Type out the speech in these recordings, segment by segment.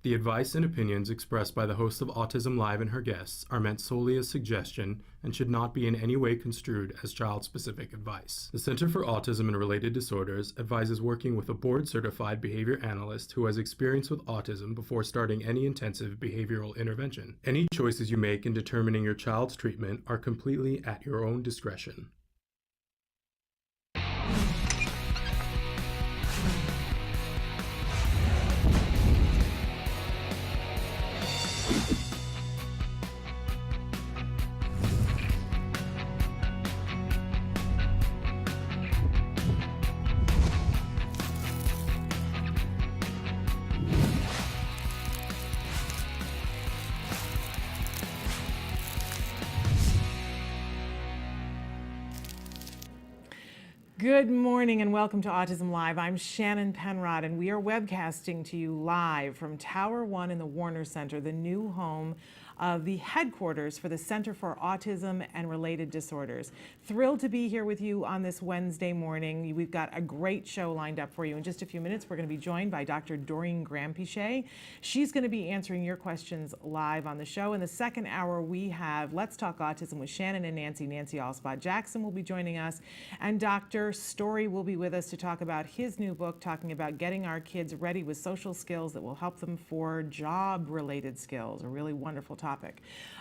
The advice and opinions expressed by the host of Autism Live and her guests are meant solely as suggestion and should not be in any way construed as child-specific advice. The Center for Autism and Related Disorders advises working with a board-certified behavior analyst who has experience with autism before starting any intensive behavioral intervention. Any choices you make in determining your child's treatment are completely at your own discretion. Good morning and welcome to Autism Live. I'm Shannon Penrod and we are webcasting to you live from Tower 1 in the Warner Center, the new home of the headquarters for the Center for Autism and Related Disorders. Thrilled to be here with you on this Wednesday morning. We've got a great show lined up for you. In just a few minutes, we're going to be joined by Dr. Doreen Graham-Pichet. She's going to be answering your questions live on the show. In the second hour, we have Let's Talk Autism with Shannon and Nancy. Nancy Alspaugh-Jackson will be joining us, and Dr. Story will be with us to talk about his new book, talking about getting our kids ready with social skills that will help them for job-related skills, a really wonderful topic.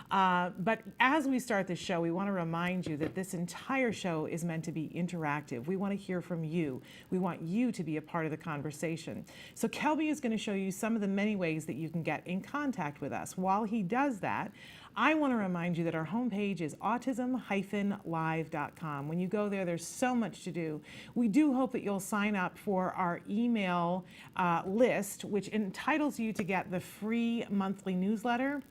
But as we start the show, we want to remind you that this entire show is meant to be interactive. We want to hear from you. We want you to be a part of the conversation. So Kelby is going to show you some of the many ways that you can get in contact with us. While he does that, I want to remind you that our homepage is autism-live.com. When you go there, there's so much to do. We do hope that you'll sign up for our email list, which entitles you to get the free monthly newsletter.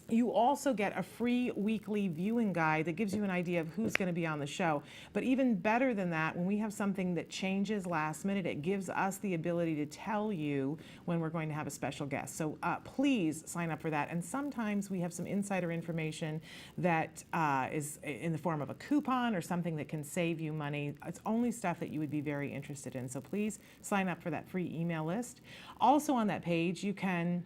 You also get a free weekly viewing guide that gives you an idea of who's going to be on the show. But even better than that, when we have something that changes last minute, it gives us the ability to tell you when we're going to have a special guest. So please sign up for that. And sometimes we have some insider information that is in the form of a coupon or something that can save you money. It's only stuff that you would be very interested in. So please sign up for that free email list. Also on that page, you can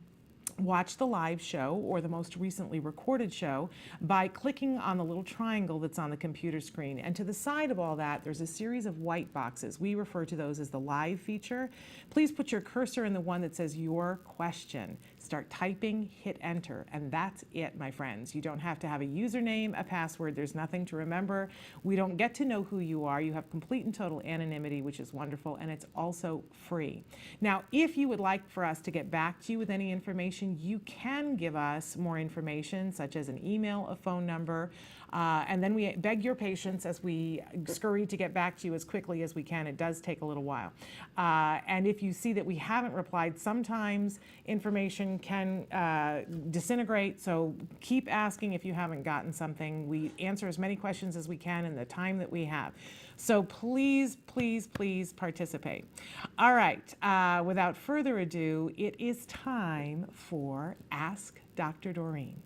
watch the live show or the most recently recorded show by clicking on the little triangle that's on the computer screen. And to the side of all that, there's a series of white boxes. We refer to those as the live feature. Please put your cursor in the one that says your question. Start typing, hit enter, and that's it, my friends. You don't have to have a username, a password. There's nothing to remember. We don't get to know who you are. You have complete and total anonymity, which is wonderful, and it's also free. Now, if you would like for us to get back to you with any information, you can give us more information, such as an email, a phone number, and then we beg your patience as we scurry to get back to you as quickly as we can. It does take a little while. And if you see that we haven't replied, sometimes information can disintegrate, so keep asking if you haven't gotten something. We answer as many questions as we can in the time that we have. So please, please, please participate. All right, without further ado, it is time for Ask Dr. Doreen.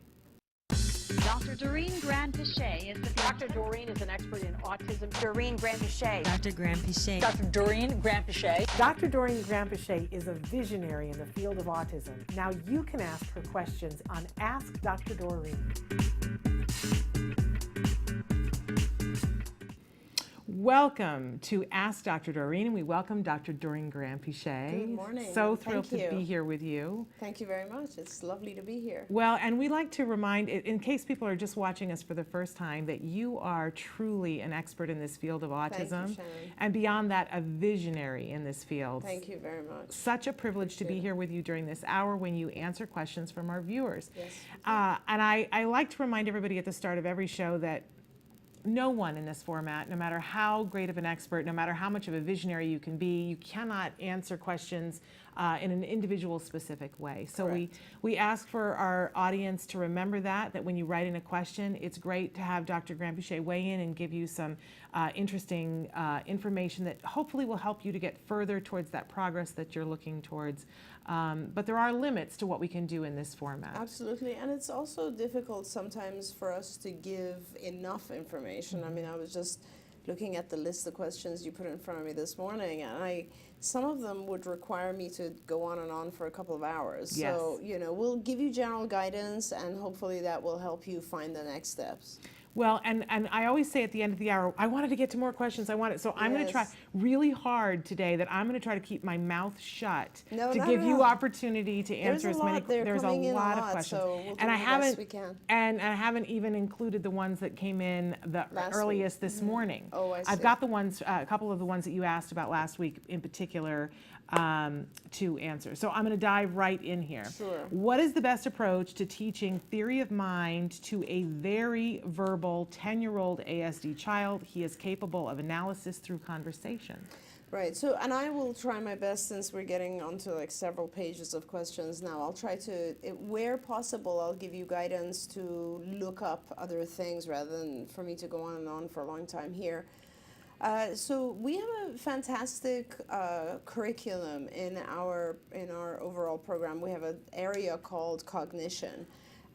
Dr. Doreen Graham-Pichet is the Dr. Doreen is an expert in autism. Doreen Graham-Pichet. Dr. Graham-Pichet. Dr. Doreen Graham-Pichet. Dr. Doreen Graham-Pichet is a visionary in the field of autism. Now you can ask her questions on Ask Dr. Doreen. Welcome to Ask Dr. Doreen, and we welcome Dr. Doreen Graham-Pichet. Good morning. So thrilled to be here with you. Thank you very much. It's lovely to be here. Well, and we like to remind, in case people are just watching us for the first time, that you are truly an expert in this field of autism. Thank you, Shannon. And beyond that, a visionary in this field. Thank you very much. Such a privilege to be here with you during this hour when you answer questions from our viewers. Yes. And I like to remind everybody at the start of every show that no one in this format, no matter how great of an expert, no matter how much of a visionary you can be, you cannot answer questions in an individual specific way. So we ask for our audience to remember that when you write in a question, it's great to have Dr. Graham-Pichet weigh in and give you some interesting information that hopefully will help you to get further towards that progress that you're looking towards. But there are limits to what we can do in this format. Absolutely, and it's also difficult sometimes for us to give enough information. I mean, I was just looking at the list of questions you put in front of me this morning, and some of them would require me to go on and on for a couple of hours. Yes. So, we'll give you general guidance, and hopefully that will help you find the next steps. Well, and I always say at the end of the hour, I wanted to get to more questions. So I'm going to try Yes. really hard today that I'm going to try to keep my mouth shut No, to not give at you all. opportunity to answer There's as a many. lot. They're There's a coming in a lot of lot, questions, so we'll do and I the best haven't. we can. And I haven't even included the ones that came in the Last earliest week. this morning. Oh, I I've see. got the ones, a couple of the ones that you asked about last week in particular to answer. So I'm going to dive right in here. Sure. What is the best approach to teaching theory of mind to a very verbal 10-year-old ASD child? He is capable of analysis through conversation. Right. So, and I will try my best, since we're getting onto like several pages of questions now. I'll try to, where possible, I'll give you guidance to look up other things rather than for me to go on and on for a long time here. So we have a fantastic curriculum in our overall program. We have an area called cognition,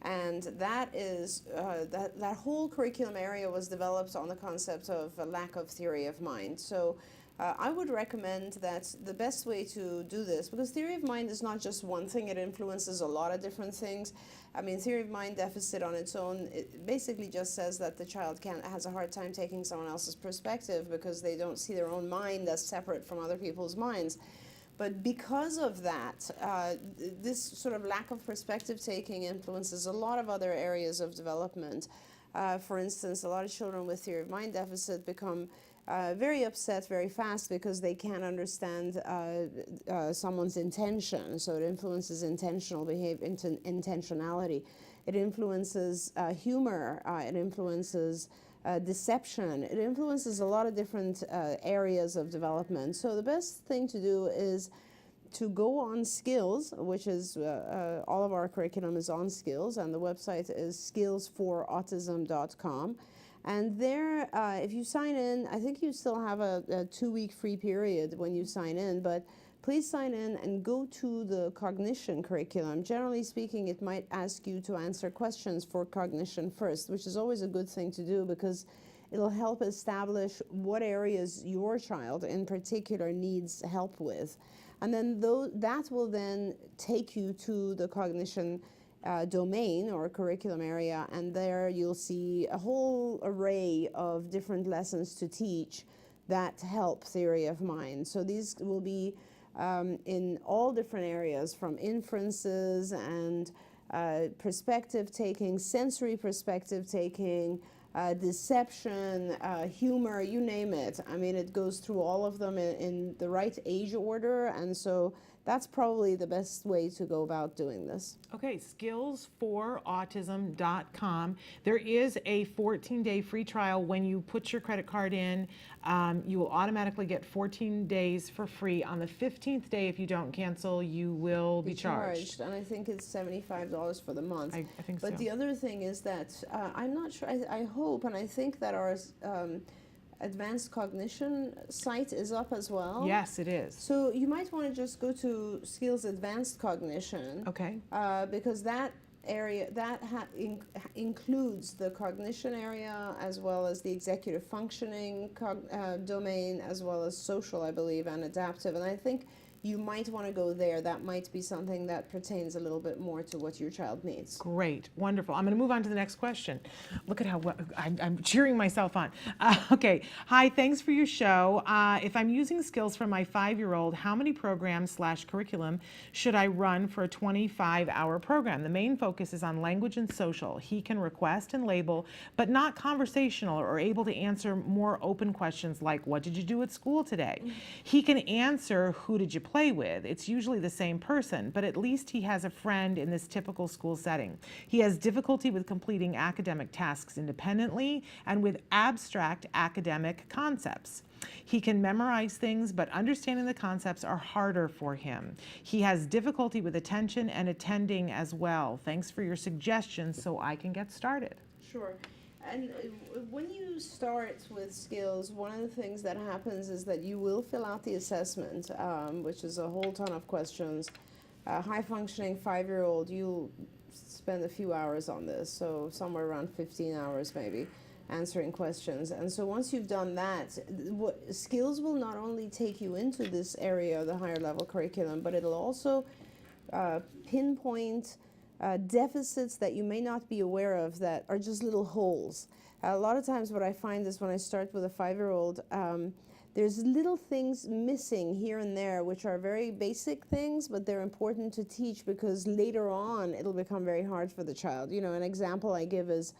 and that is that whole curriculum area was developed on the concept of a lack of theory of mind. So I would recommend that the best way to do this, because theory of mind is not just one thing, it influences a lot of different things. I mean, theory of mind deficit on its own, it basically just says that the child has a hard time taking someone else's perspective because they don't see their own mind as separate from other people's minds. But because of that, this sort of lack of perspective taking influences a lot of other areas of development. For instance, a lot of children with theory of mind deficit become very upset very fast because they can't understand someone's intention. So it influences intentional behavior, intentionality. It influences humor. It influences deception. It influences a lot of different areas of development. So the best thing to do is to go on Skills, which is all of our curriculum is on Skills, and the website is skillsforautism.com. And there, if you sign in, I think you still have a 2-week free period when you sign in, but please sign in and go to the cognition curriculum. Generally speaking, it might ask you to answer questions for cognition first, which is always a good thing to do because it'll help establish what areas your child in particular needs help with. And then that will then take you to the cognition domain or curriculum area, and there you'll see a whole array of different lessons to teach that help theory of mind. So these will be in all different areas, from inferences and perspective taking, sensory perspective taking, deception, humor, you name it. I mean, it goes through all of them in the right age order, and so that's probably the best way to go about doing this. Okay, skillsforautism.com. There is a 14-day free trial. When you put your credit card in, you will automatically get 14 days for free. On the 15th day, if you don't cancel, you will be charged. And I think it's $75 for the month. I think But so. the other thing is that I'm not sure, I hope and I think that our advanced cognition site is up as well. Yes, it is. So you might want to just go to Skills Advanced Cognition. Okay. Because that area, includes the cognition area as well as the executive functioning domain, as well as social, I believe, and adaptive. And I think you might want to go there. That might be something that pertains a little bit more to what your child needs. Great, wonderful. I'm going to move on to the next question. Look at how I'm cheering myself on. Okay, hi, thanks for your show. If I'm using skills for my 5-year-old, how many programs/curriculum should I run for a 25-hour program? The main focus is on language and social. He can request and label, but not conversational or able to answer more open questions like, what did you do at school today? He can answer, who did you play with? It's usually the same person, but at least he has a friend in this typical school setting. He has difficulty with completing academic tasks independently and with abstract academic concepts. He can memorize things, but understanding the concepts are harder for him. He has difficulty with attention and attending as well. Thanks for your suggestions so I can get started. Sure. And when you start with skills, one of the things that happens is that you will fill out the assessment, which is a whole ton of questions. High-functioning 5-year-old, you'll spend a few hours on this, so somewhere around 15 hours maybe. answering questions. And so once you've done that, skills will not only take you into this area of the higher level curriculum, but it'll also pinpoint deficits that you may not be aware of that are just little holes. A lot of times what I find is when I start with a 5-year-old, there's little things missing here and there, which are very basic things, but they're important to teach because later on it'll become very hard for the child. You know, an example I give is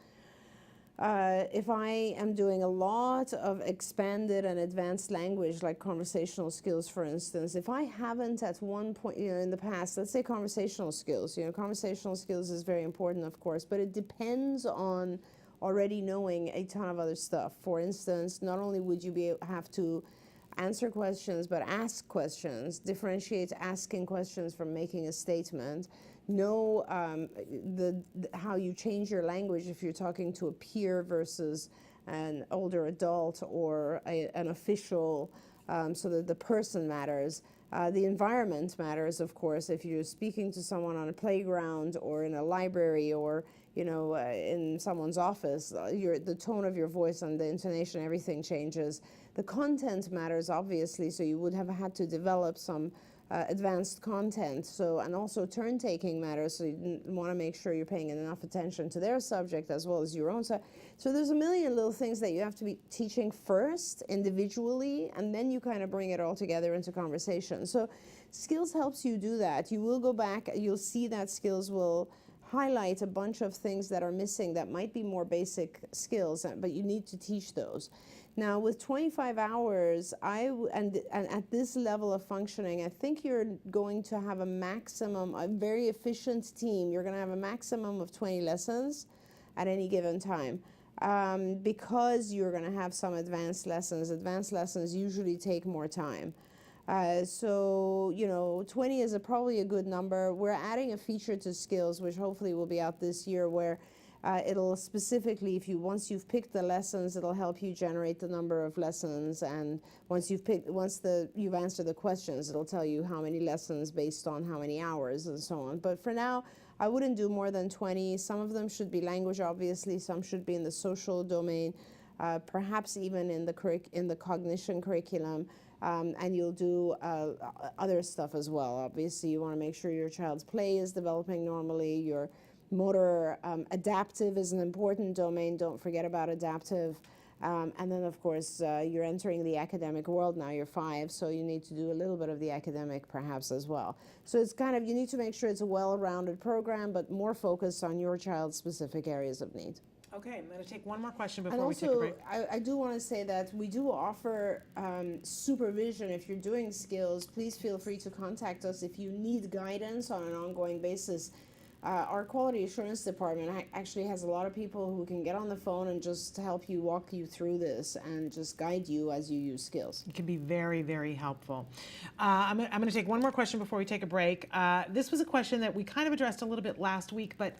if I am doing a lot of expanded and advanced language, like conversational skills, for instance, if I haven't at one point, you know, in the past, let's say conversational skills, you know, conversational skills is very important, of course, but it depends on already knowing a ton of other stuff. For instance, not only would you have to answer questions, but ask questions, differentiate asking questions from making a statement, know how you change your language if you're talking to a peer versus an older adult or an official, so that the person matters. The environment matters, of course. If you're speaking to someone on a playground or in a library or, you know, in someone's office, the tone of your voice and the intonation, everything changes. The content matters, obviously, so you would have had to develop some advanced content. So, and also turn taking matters, so you want to make sure you're paying enough attention to their subject as well as your own. So there's a million little things that you have to be teaching first individually, and then you kind of bring it all together into conversation. So skills helps you do that. You will go back, you'll see that skills will highlight a bunch of things that are missing that might be more basic skills, but you need to teach those. Now, with 25 hours, and at this level of functioning, I think you're going to have a maximum, a very efficient team. You're going to have a maximum of 20 lessons at any given time, because you're going to have some advanced lessons. Advanced lessons usually take more time. So, you know, 20 is probably a good number. We're adding a feature to skills, which hopefully will be out this year, where it'll specifically, once you've picked the lessons, it'll help you generate the number of lessons. And once you've answered the questions, it'll tell you how many lessons based on how many hours and so on. But for now, I wouldn't do more than 20. Some of them should be language, obviously. Some should be in the social domain, perhaps even in the cognition curriculum. And you'll do other stuff as well. Obviously, you want to make sure your child's play is developing normally. Your motor adaptive is an important domain. Don't forget about adaptive. And then, of course, you're entering the academic world now. You're 5, so you need to do a little bit of the academic perhaps as well. So it's kind of, you need to make sure it's a well-rounded program, but more focused on your child's specific areas of need. Okay, I'm going to take one more question before we take a break. And also, I do want to say that we do offer supervision. If you're doing skills, please feel free to contact us if you need guidance on an ongoing basis. Our quality assurance department actually has a lot of people who can get on the phone and just help you, walk you through this and just guide you as you use skills. It can be very, very helpful. I'm going to take one more question before we take a break. This was a question that we kind of addressed a little bit last week, but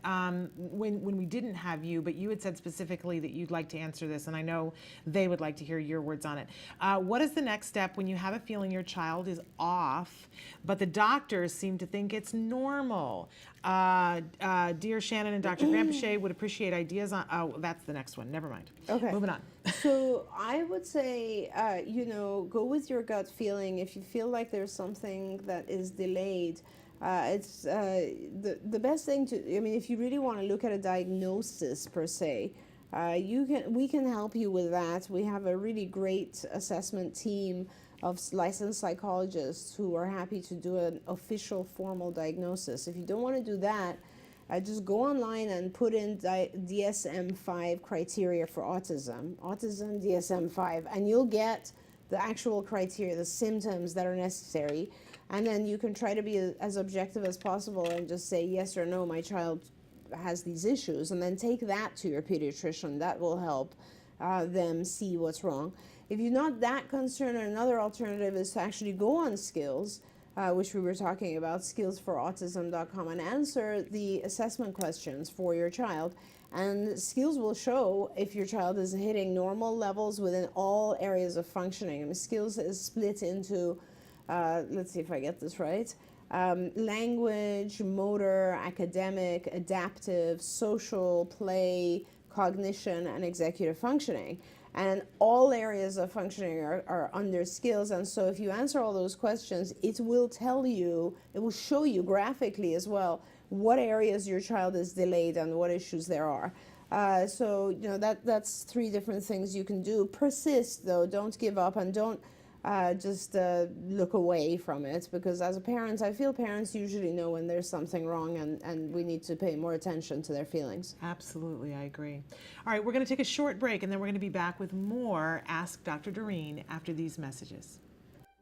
when we didn't have you, but you had said specifically that you'd like to answer this, and I know they would like to hear your words on it. What is the next step when you have a feeling your child is off, but the doctors seem to think it's normal? Dear Shannon and Dr. Grandpichet would appreciate ideas on, oh, that's the next one. Never mind. Okay. Moving on. So I would say, you know, go with your gut feeling. If you feel like there's something that is delayed, it's the best thing to, I mean, if you really want to look at a diagnosis per se, we can help you with that. We have a really great assessment team of licensed psychologists who are happy to do an official formal diagnosis. If you don't want to do that, just go online and put in DSM-5 criteria for autism, DSM-5, and you'll get the actual criteria, the symptoms that are necessary, and then you can try to be as objective as possible and just say yes or no, my child has these issues, and then take that to your pediatrician. That will help them see what's wrong. If you're not that concerned, another alternative is to actually go on Skills, which we were talking about, skillsforautism.com, and answer the assessment questions for your child. And Skills will show if your child is hitting normal levels within all areas of functioning. And Skills is split into, let's see if I get this right, language, motor, academic, adaptive, social, play, cognition, and executive functioning. And all areas of functioning are under skills. And so if you answer all those questions, it will tell you, it will show you graphically as well what areas your child is delayed and what issues there are. So, you know, that's 3 different things you can do. Persist, though. Don't give up, and don't just look away from it, because as a parent, I feel parents usually know when there's something wrong, and we need to pay more attention to their feelings. Absolutely, I agree. All right, we're going to take a short break, and then we're going to be back with more Ask Dr. Doreen after these messages.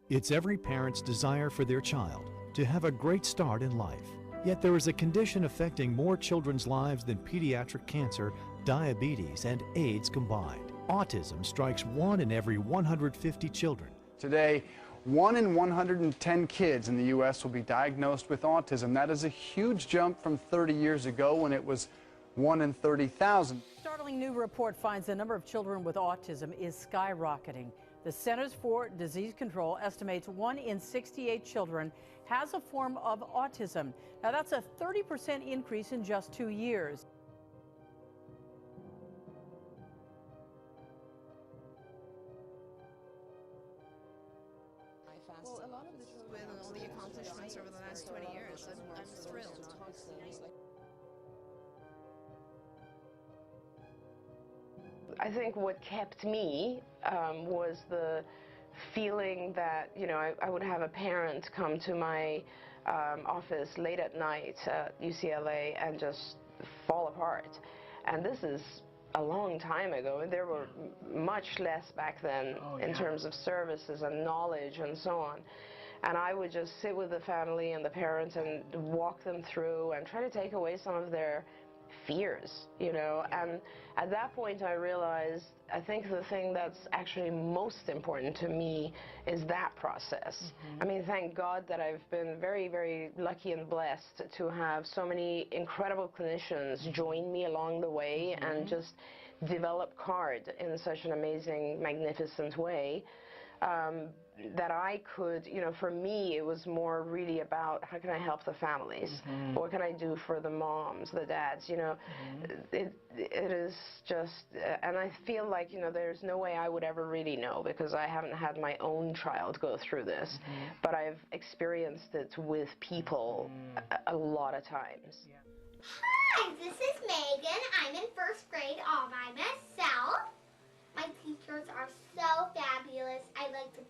It's every parent's desire for their child to have a great start in life. Yet there is a condition affecting more children's lives than pediatric cancer, diabetes, and AIDS combined. Autism strikes 1 in every 150 children. Today, 1 in 110 kids in the U.S. will be diagnosed with autism. That is a huge jump from 30 years ago when it was 1 in 30,000. Startling new report finds the number of children with autism is skyrocketing. The Centers for Disease Control estimates 1 in 68 children has a form of autism. Now that's a 30% increase in just 2 years. Well, a lot of the children and all the accomplishments over the last 20 years, I'm thrilled. I think what kept me was the feeling that, you know, I would have a parent come to my office late at night at UCLA and just fall apart. And this is a long time ago. There were much less back then in terms of services and knowledge and so on. And I would just sit with the family and the parents and walk them through and try to take away some of their fears, you know. And at that point I realized, I think the thing that's actually most important to me is that process. I mean, thank God that I've been very, very lucky and blessed to have so many incredible clinicians join me along the way and just develop CARD in such an amazing, magnificent way. That I could, you know, for me it was more really about how can I help the families? What can I do for the moms, the dads, you know? It is just, and I feel like, you know, there's no way I would ever really know, because I haven't had my own child go through this, but I've experienced it with people a lot of times. Hi, this is Megan. I'm in 1st grade all by myself. My teachers are so fabulous. I like to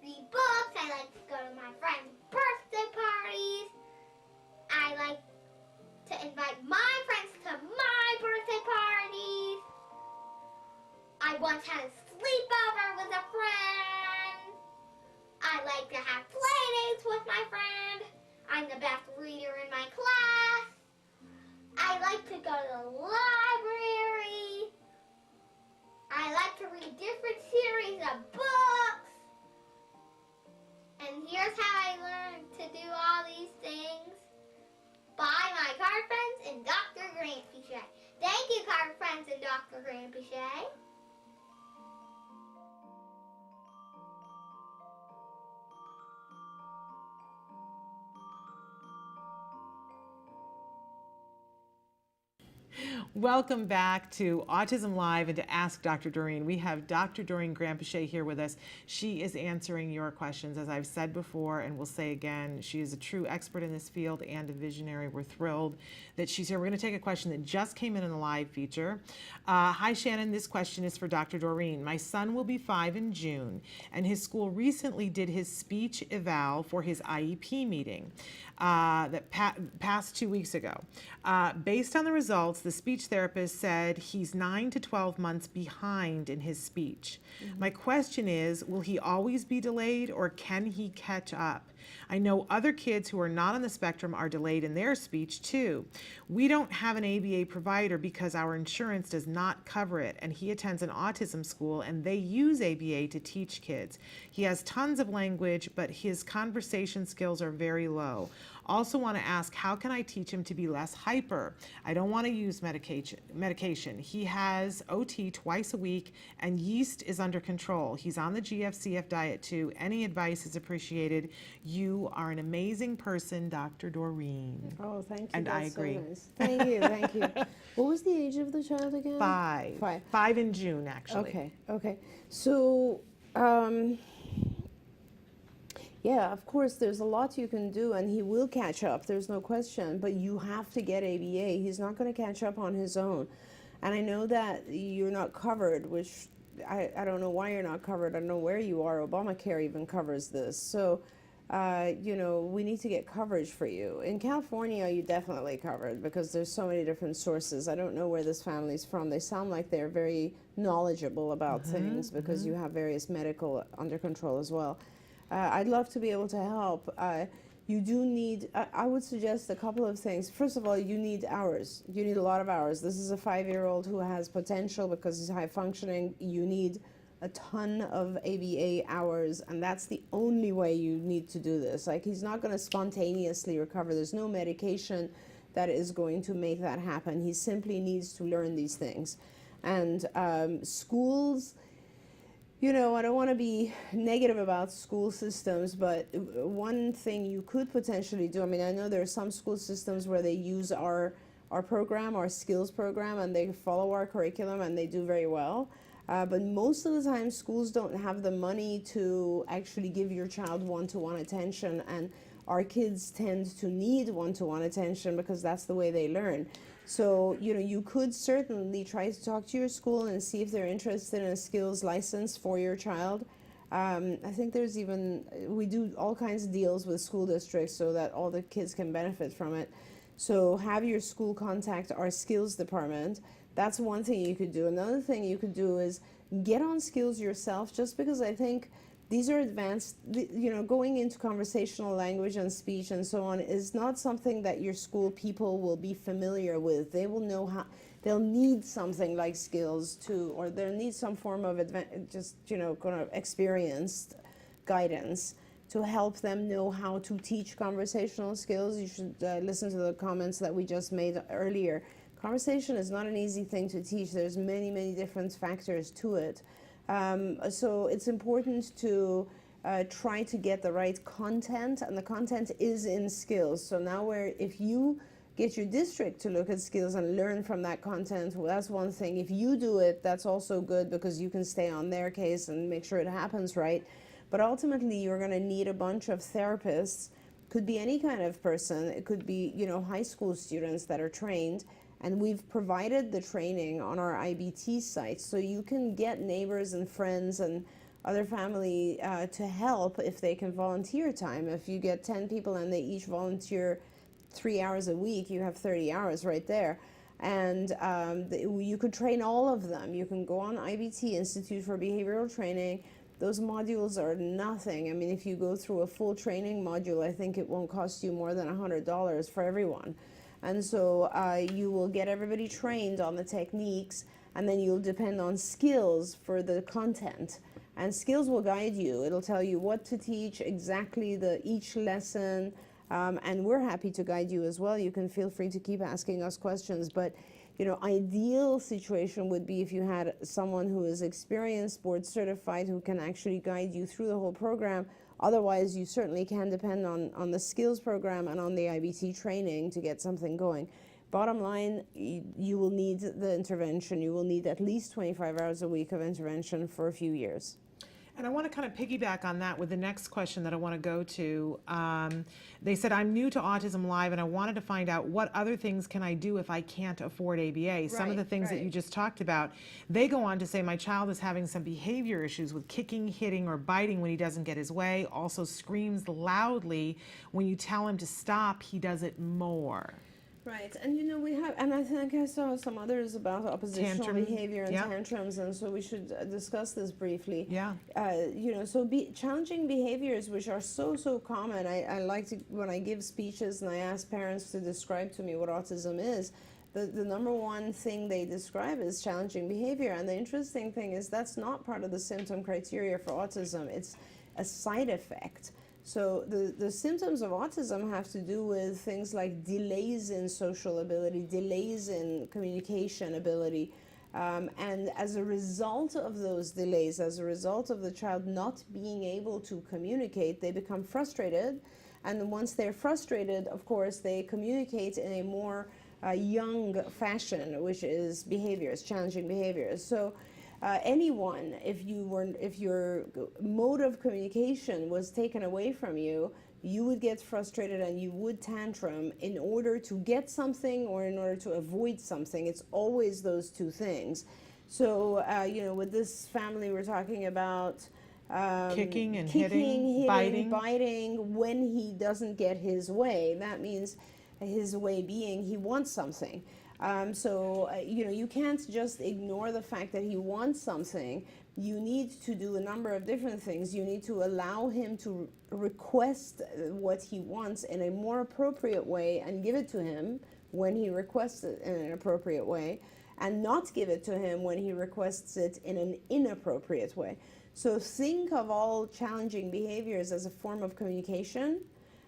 read books. I like to go to my friends' birthday parties. I like to invite my friends to my birthday parties. I once had a sleepover with a friend. I like to have play dates with my friend. I'm the best reader in my class. I like to go to the library. I like to read different series of books. And here's how I learned to do all these things. By my card friends and Dr. Grampichet. Thank you, card friends and Dr. Grampichet. Welcome back to Autism Live and to Ask Dr. Doreen. We have Dr. Doreen Grampichet here with us. She is answering your questions. As I've said before and will say again, she is a true expert in this field and a visionary. We're thrilled that she's here. We're going to take a question that just came in the live feature. Hi, Shannon. This question is for Dr. Doreen. My son will be 5 in June, and his school recently did his speech eval for his IEP meeting that passed 2 weeks ago. Based on the results, the speech therapist said he's 9 to 12 months behind in his speech. My question is, will he always be delayed, or can he catch up? I know other kids who are not on the spectrum are delayed in their speech too. We don't have an ABA provider because our insurance does not cover it, and he attends an autism school and they use ABA to teach kids. He has tons of language, but his conversation skills are very low. Also want to ask, how can I teach him to be less hyper? I don't want to use medication. He has OT twice a week and yeast is under control. He's on the GFCF diet too. Any advice is appreciated. You are an amazing person, Dr. Doreen. Oh, thank you. And I That's so agree. nice. Thank you, thank you. What was the age of the child again? 5. 5. 5 in June, actually. Okay, okay. So, yeah, of course, there's a lot you can do, and he will catch up, there's no question, but you have to get ABA. He's not going to catch up on his own. And I know that you're not covered, which I don't know why you're not covered. I don't know where you are. Obamacare even covers this. So, you know, we need to get coverage for you. In California, you're definitely covered because there's so many different sources. I don't know where this family's from. They sound like they're very knowledgeable about things because you have various medical under control as well. I'd love to be able to help. You do need, I would suggest a couple of things. First of all, you need hours. You need a lot of hours. This is a 5-year-old who has potential because he's high functioning. You need a ton of ABA hours, and that's the only way you need to do this. Like, he's not going to spontaneously recover. There's no medication that is going to make that happen. He simply needs to learn these things. And schools, you know, I don't want to be negative about school systems, but one thing you could potentially do, I mean, I know there are some school systems where they use our program, our skills program, and they follow our curriculum and they do very well. But most of the time, schools don't have the money to actually give your child one-to-one attention, and our kids tend to need one-to-one attention because that's the way they learn. So, you know, you could certainly try to talk to your school and see if they're interested in a skills license for your child. I think there's even, we do all kinds of deals with school districts so that all the kids can benefit from it. So have your school contact our skills department. That's one thing you could do. Another thing you could do is get on skills yourself, just because I think these are advanced, you know, going into conversational language and speech and so on is not something that your school people will be familiar with. They will know how, they'll need something like skills to, or they'll need some form of just, you know, kind of experienced guidance to help them know how to teach conversational skills. You should listen to the comments that we just made earlier. Conversation is not an easy thing to teach. There's many, many different factors to it. So it's important to try to get the right content, and the content is in skills. So now if you get your district to look at skills and learn from that content, well, that's one thing. If you do it, that's also good because you can stay on their case and make sure it happens right. But ultimately, you're going to need a bunch of therapists. Could be any kind of person. It could be, you know, high school students that are trained. And we've provided the training on our IBT site, so you can get neighbors and friends and other family to help if they can volunteer time. If you get 10 people and they each volunteer 3 hours a week, you have 30 hours right there. And you could train all of them. You can go on IBT, Institute for Behavioral Training. Those modules are nothing. I mean, if you go through a full training module, I think it won't cost you more than $100 for everyone. And so you will get everybody trained on the techniques, and then you'll depend on skills for the content. And skills will guide you. It'll tell you what to teach, exactly each lesson, and we're happy to guide you as well. You can feel free to keep asking us questions. But, you know, ideal situation would be if you had someone who is experienced, board certified, who can actually guide you through the whole program. Otherwise, you certainly can depend on the skills program and on the IBT training to get something going. Bottom line, you will need the intervention. You will need at least 25 hours a week of intervention for a few years. And I want to kind of piggyback on that with the next question that I want to go to. They said, I'm new to Autism-Live, and I wanted to find out what other things can I do if I can't afford ABA. Some of the things that you just talked about, they go on to say, my child is having some behavior issues with kicking, hitting, or biting when he doesn't get his way, also screams loudly. When you tell him to stop, he does it more. Right, and you know, we have, and I think I saw some others about oppositional behavior and tantrums, and so we should discuss this briefly. Yeah. You know, so challenging behaviors, which are so common. I like to, when I give speeches and I ask parents to describe to me what autism is, the number one thing they describe is challenging behavior. And the interesting thing is that's not part of the symptom criteria for autism. It's a side effect. So the symptoms of autism have to do with things like delays in social ability, delays in communication ability, And as a result of those delays, as a result of the child not being able to communicate, they become frustrated. And once they're frustrated, of course, they communicate in a more young fashion, which is behaviors, challenging behaviors. So anyone, if your mode of communication was taken away from you, you would get frustrated and you would tantrum in order to get something or in order to avoid something. It's always those two things. So, with this family, we're talking about Kicking and hitting, biting. When he doesn't get his way. That means his way being he wants something. You can't just ignore the fact that he wants something. You need to do a number of different things. You need to allow him to request what he wants in a more appropriate way and give it to him when he requests it in an appropriate way, and not give it to him when he requests it in an inappropriate way. So think of all challenging behaviors as a form of communication,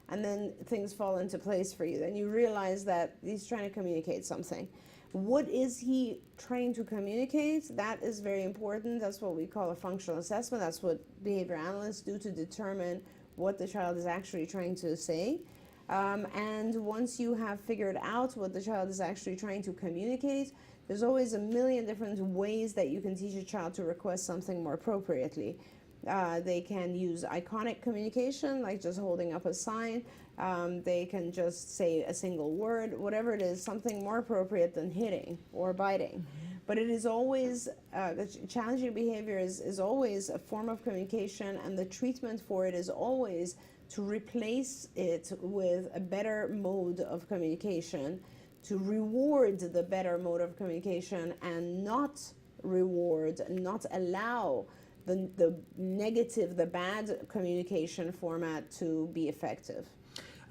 and then things fall into place for you. Then you realize that he's trying to communicate something. What is he trying to communicate? That is very important. That's what we call a functional assessment. That's what behavior analysts do to determine what the child is actually trying to say. And once you have figured out what the child is actually trying to communicate, there's always a million different ways that you can teach a child to request something more appropriately. They can use iconic communication, like just holding up a sign. They can just say a single word, whatever it is, something more appropriate than hitting or biting. Mm-hmm. But it is always, the challenging behavior is always a form of communication, and the treatment for it is always to replace it with a better mode of communication, to reward the better mode of communication and not allow the negative, the bad communication format to be effective.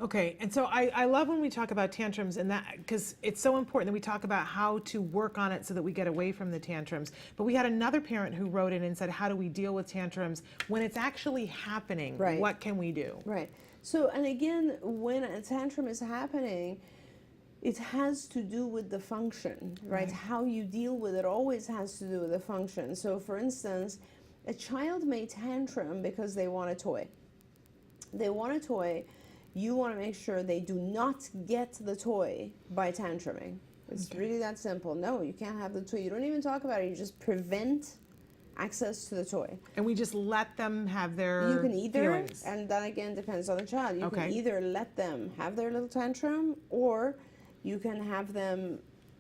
Okay, and so I love when we talk about tantrums, and that because it's so important that we talk about how to work on it so that we get away from the tantrums. But we had another parent who wrote in and said, how do we deal with tantrums when it's actually happening? Right. What can we do? Right. So, and again, when a tantrum is happening, it has to do with the function, right? How you deal with it always has to do with the function. So, for instance, a child may tantrum because they want a toy. They want a toy. You want to make sure they do not get the toy by tantruming. It's really that simple. No, you can't have the toy. You don't even talk about it. You just prevent access to the toy. And we just let them have their You can either, feelings. and that again depends on the child. You can either let them have their little tantrum, or you can have them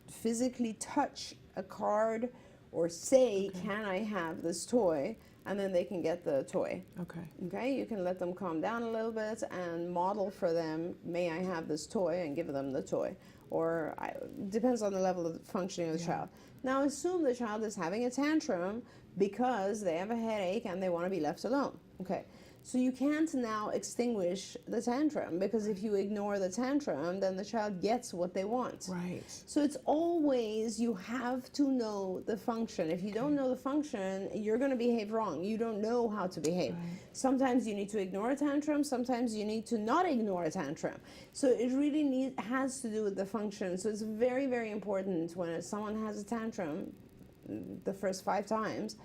physically touch a card or say, can I have this toy? And then they can get the toy. Okay, you can let them calm down a little bit and model for them, may I have this toy, and give them the toy. Or depends on the level of functioning of the child. Now assume the child is having a tantrum because they have a headache and they want to be left alone. Okay, so you can't now extinguish the tantrum, because if you ignore the tantrum, then the child gets what they want. Right. So it's always, you have to know the function. If you don't know the function, you're going to behave wrong. You don't know how to behave. Right. Sometimes you need to ignore a tantrum. Sometimes you need to not ignore a tantrum. So it really has to do with the function. So it's very, very important when someone has a tantrum the first 5 times,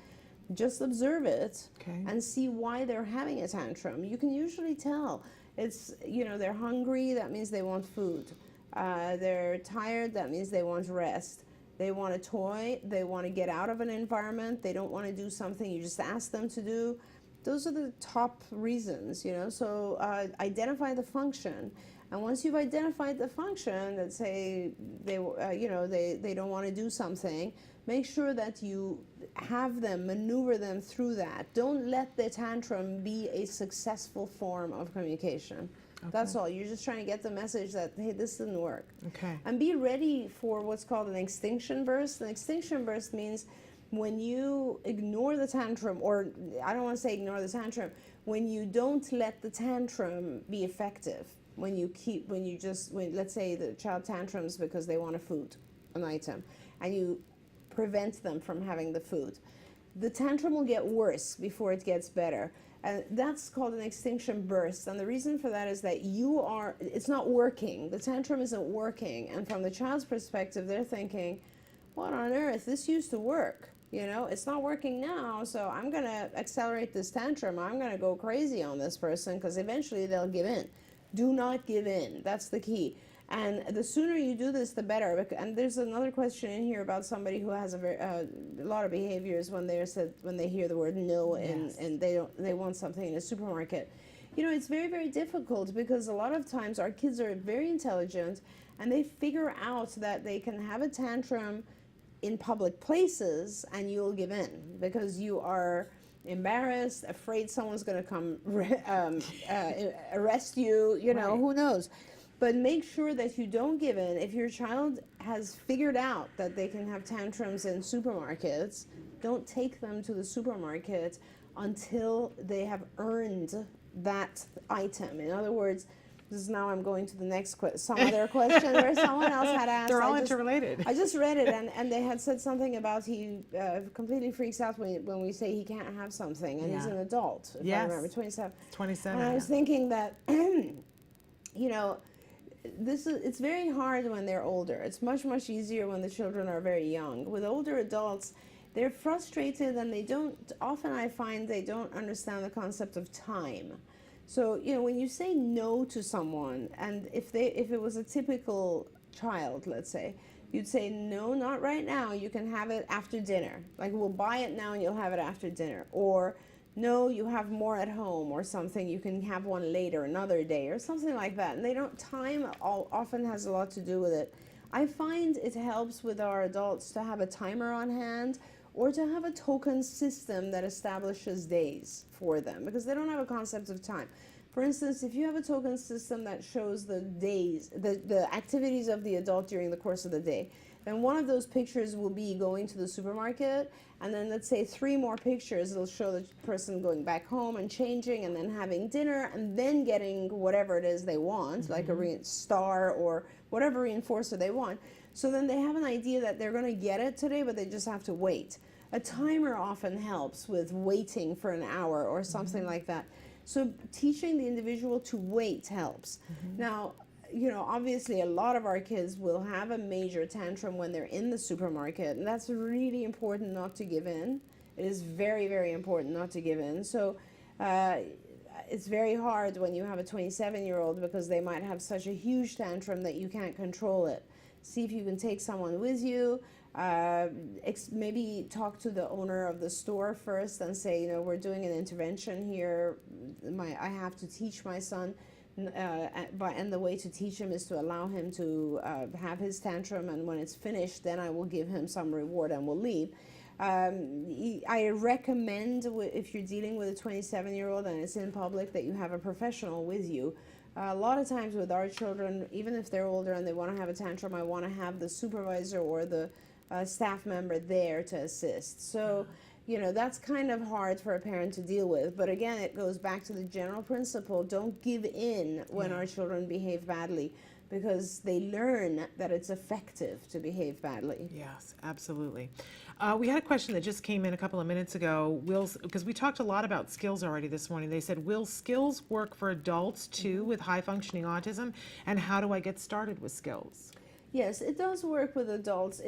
just observe it and see why they're having a tantrum. You can usually tell. It's, they're hungry, that means they want food. They're tired, that means they want rest. They want a toy, they want to get out of an environment, they don't want to do something you just ask them to do. Those are the top reasons, So identify the function. And once you've identified the function, let's say they don't want to do something, make sure that you have them maneuver them through that. Don't let the tantrum be a successful form of communication. That's all. You're just trying to get the message that, hey, this didn't work. And be ready for what's called an extinction burst. An extinction burst means when you ignore the tantrum, or I don't want to say ignore the tantrum, when you don't let the tantrum be effective. When let's say the child tantrums because they want an item, and you prevent them from having the food. The tantrum will get worse before it gets better. And that's called an extinction burst. And the reason for that is that it's not working. The tantrum isn't working. And from the child's perspective, they're thinking, what on earth? This used to work. You know, it's not working now, so I'm going to accelerate this tantrum. I'm going to go crazy on this person because eventually they'll give in. Do not give in. That's the key. And the sooner you do this, the better. And there's another question in here about somebody who has a lot of behaviors when they hear the word no, and they want something in a supermarket. You know, it's very, very difficult because a lot of times our kids are very intelligent and they figure out that they can have a tantrum in public places and you'll give in because you are embarrassed, afraid someone's going to come arrest you, you know, who knows. But make sure that you don't give in. If your child has figured out that they can have tantrums in supermarkets, don't take them to the supermarket until they have earned that item. In other words, this is now I'm going to the next some other question where someone else had asked. They're all interrelated. I just read it, and they had said something about he completely freaks out when we say he can't have something, and he's an adult, if I remember, 27. 27. And I was thinking that, you know, it's very hard when they're older. It's much, much easier when the children are very young. With older adults, they're frustrated, and often I find they don't understand the concept of time. So, you know, when you say no to someone, and if it was a typical child, let's say, you'd say, no, not right now, you can have it after dinner. Like, we'll buy it now and you'll have it after dinner. Or, no, you have more at home or something, you can have one later, another day, or something like that. And time often has a lot to do with it. I find it helps with our adults to have a timer on hand, or to have a token system that establishes days for them, because they don't have a concept of time. For instance, if you have a token system that shows the days, the activities of the adult during the course of the day, then one of those pictures will be going to the supermarket, and then let's say 3 more pictures, it'll show the person going back home and changing, and then having dinner, and then getting whatever it is they want, like a star or whatever reinforcer they want. So then they have an idea that they're going to get it today, but they just have to wait. A timer often helps with waiting for an hour or something like that. So teaching the individual to wait helps. Now, you know, obviously a lot of our kids will have a major tantrum when they're in the supermarket, and that's really important not to give in. It is very, very important not to give in. So it's very hard when you have a 27-year-old because they might have such a huge tantrum that you can't control it. See if you can take someone with you. Maybe talk to the owner of the store first and say, you know, we're doing an intervention here. I have to teach my son, and the way to teach him is to allow him to have his tantrum, and when it's finished, then I will give him some reward and we'll leave. I recommend, if you're dealing with a 27-year-old and it's in public, that you have a professional with you. A lot of times with our children, even if they're older and they want to have a tantrum, I want to have the supervisor or the staff member there to assist. So, you know, that's kind of hard for a parent to deal with. But again, it goes back to the general principle, don't give in when our children behave badly, because they learn that it's effective to behave badly. Yes, absolutely. We had a question that just came in a couple of minutes ago. Because we talked a lot about skills already this morning. They said, will skills work for adults too with high functioning autism? And how do I get started with skills? Yes, it does work with adults.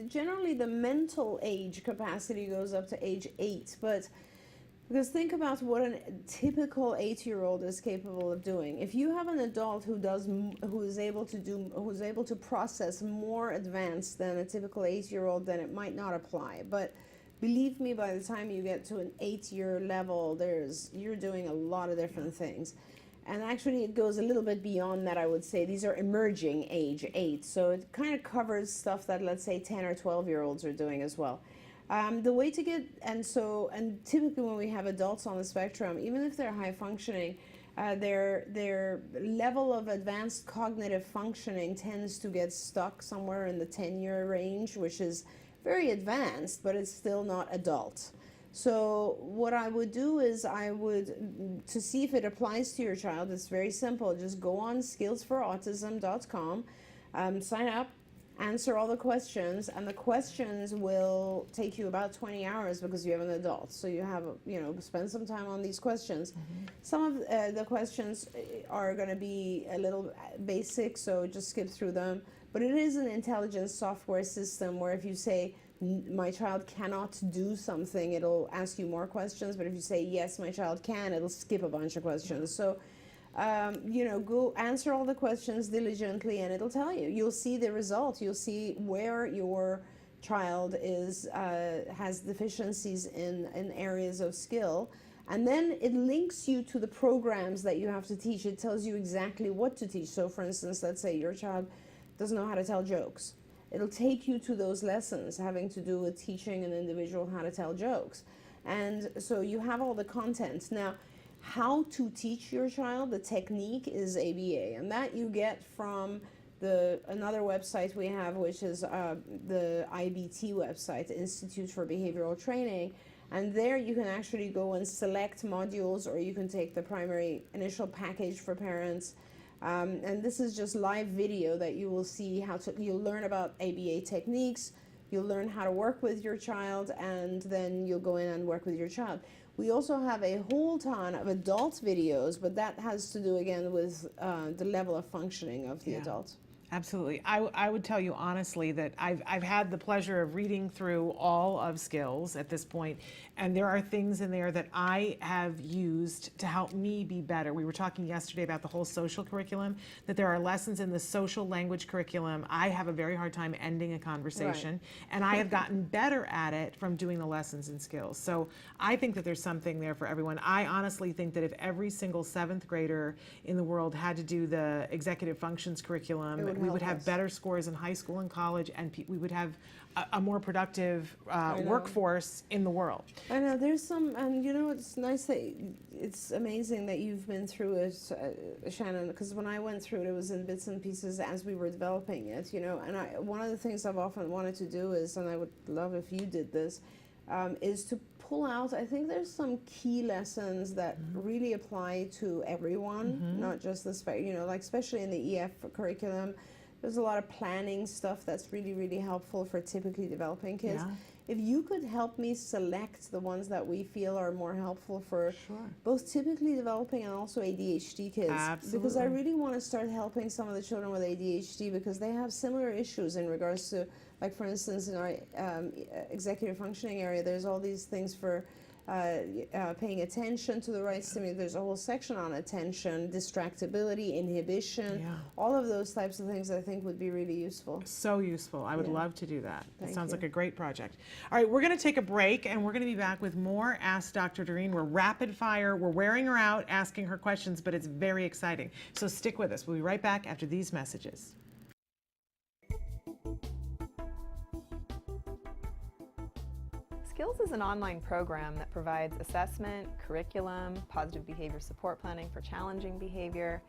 Generally, the mental age capacity goes up to age 8, but because think about what a typical 8-year-old is capable of doing. If you have an adult who is able to process more advanced than a typical 8-year-old, then it might not apply. But believe me, by the time you get to an 8-year level, you're doing a lot of different things. And actually, it goes a little bit beyond that, I would say. These are emerging age 8. So it kind of covers stuff that, let's say, 10 or 12-year-olds are doing as well. The way to get, and typically when we have adults on the spectrum, even if they're high functioning, their level of advanced cognitive functioning tends to get stuck somewhere in the 10-year range, which is very advanced, but it's still not adult. So what I would do is to see if it applies to your child, it's very simple. Just go on skillsforautism.com, sign up, answer all the questions, and the questions will take you about 20 hours because you have an adult. So you have, spend some time on these questions. Some of the questions are going to be a little basic, so just skip through them. But it is an intelligence software system where if you say, my child cannot do something, it'll ask you more questions. But if you say, yes, my child can, it'll skip a bunch of questions. So go answer all the questions diligently and it'll tell you. You'll see the result. You'll see where your child has deficiencies in areas of skill. And then it links you to the programs that you have to teach. It tells you exactly what to teach. So for instance, let's say your child doesn't know how to tell jokes. It'll take you to those lessons having to do with teaching an individual how to tell jokes. And so you have all the content. Now, how to teach your child, the technique is ABA, and that you get from another website we have, which is the IBT website, the Institute for Behavioral Training, and there you can actually go and select modules, or you can take the primary initial package for parents, and this is just live video that you will see you'll learn about ABA techniques, you'll learn how to work with your child, and then you'll go in and work with your child. We also have a whole ton of adult videos, but that has to do again with the level of functioning of the adult. Absolutely. I would tell you honestly that I've had the pleasure of reading through all of Skills at this point, and there are things in there that I have used to help me be better. We were talking yesterday about the whole social curriculum, that there are lessons in the social language curriculum. I have a very hard time ending a conversation, and I have gotten better at it from doing the lessons in Skills. So I think that there's something there for everyone. I honestly think that if every single 7th grader in the world had to do the executive functions curriculum, we would have better scores in high school and college, and we would have a more productive workforce in the world. I know, there's some, and it's nice that, it's amazing that you've been through it, Shannon, because when I went through it, it was in bits and pieces as we were developing it, and one of the things I've often wanted to do is, and I would love if you did this, is to pull out, I think there's some key lessons that really apply to everyone, not just the, like especially in the EF curriculum, there's a lot of planning stuff that's really, really helpful for typically developing kids. Yeah. If you could help me select the ones that we feel are more helpful for both typically developing and also ADHD kids. Absolutely. Because I really want to start helping some of the children with ADHD because they have similar issues in regards to, like for instance, in our executive functioning area, there's all these things for paying attention to the right stimuli. There's a whole section on attention, distractibility, inhibition, all of those types of things I think would be really useful. So useful. I would love to do that. It sounds like a great project. All right, we're going to take a break, and we're going to be back with more Ask Dr. Doreen. We're rapid fire. We're wearing her out, asking her questions, but it's very exciting. So stick with us. We'll be right back after these messages. Skills is an online program that provides assessment, curriculum, positive behavior support planning for challenging behavior,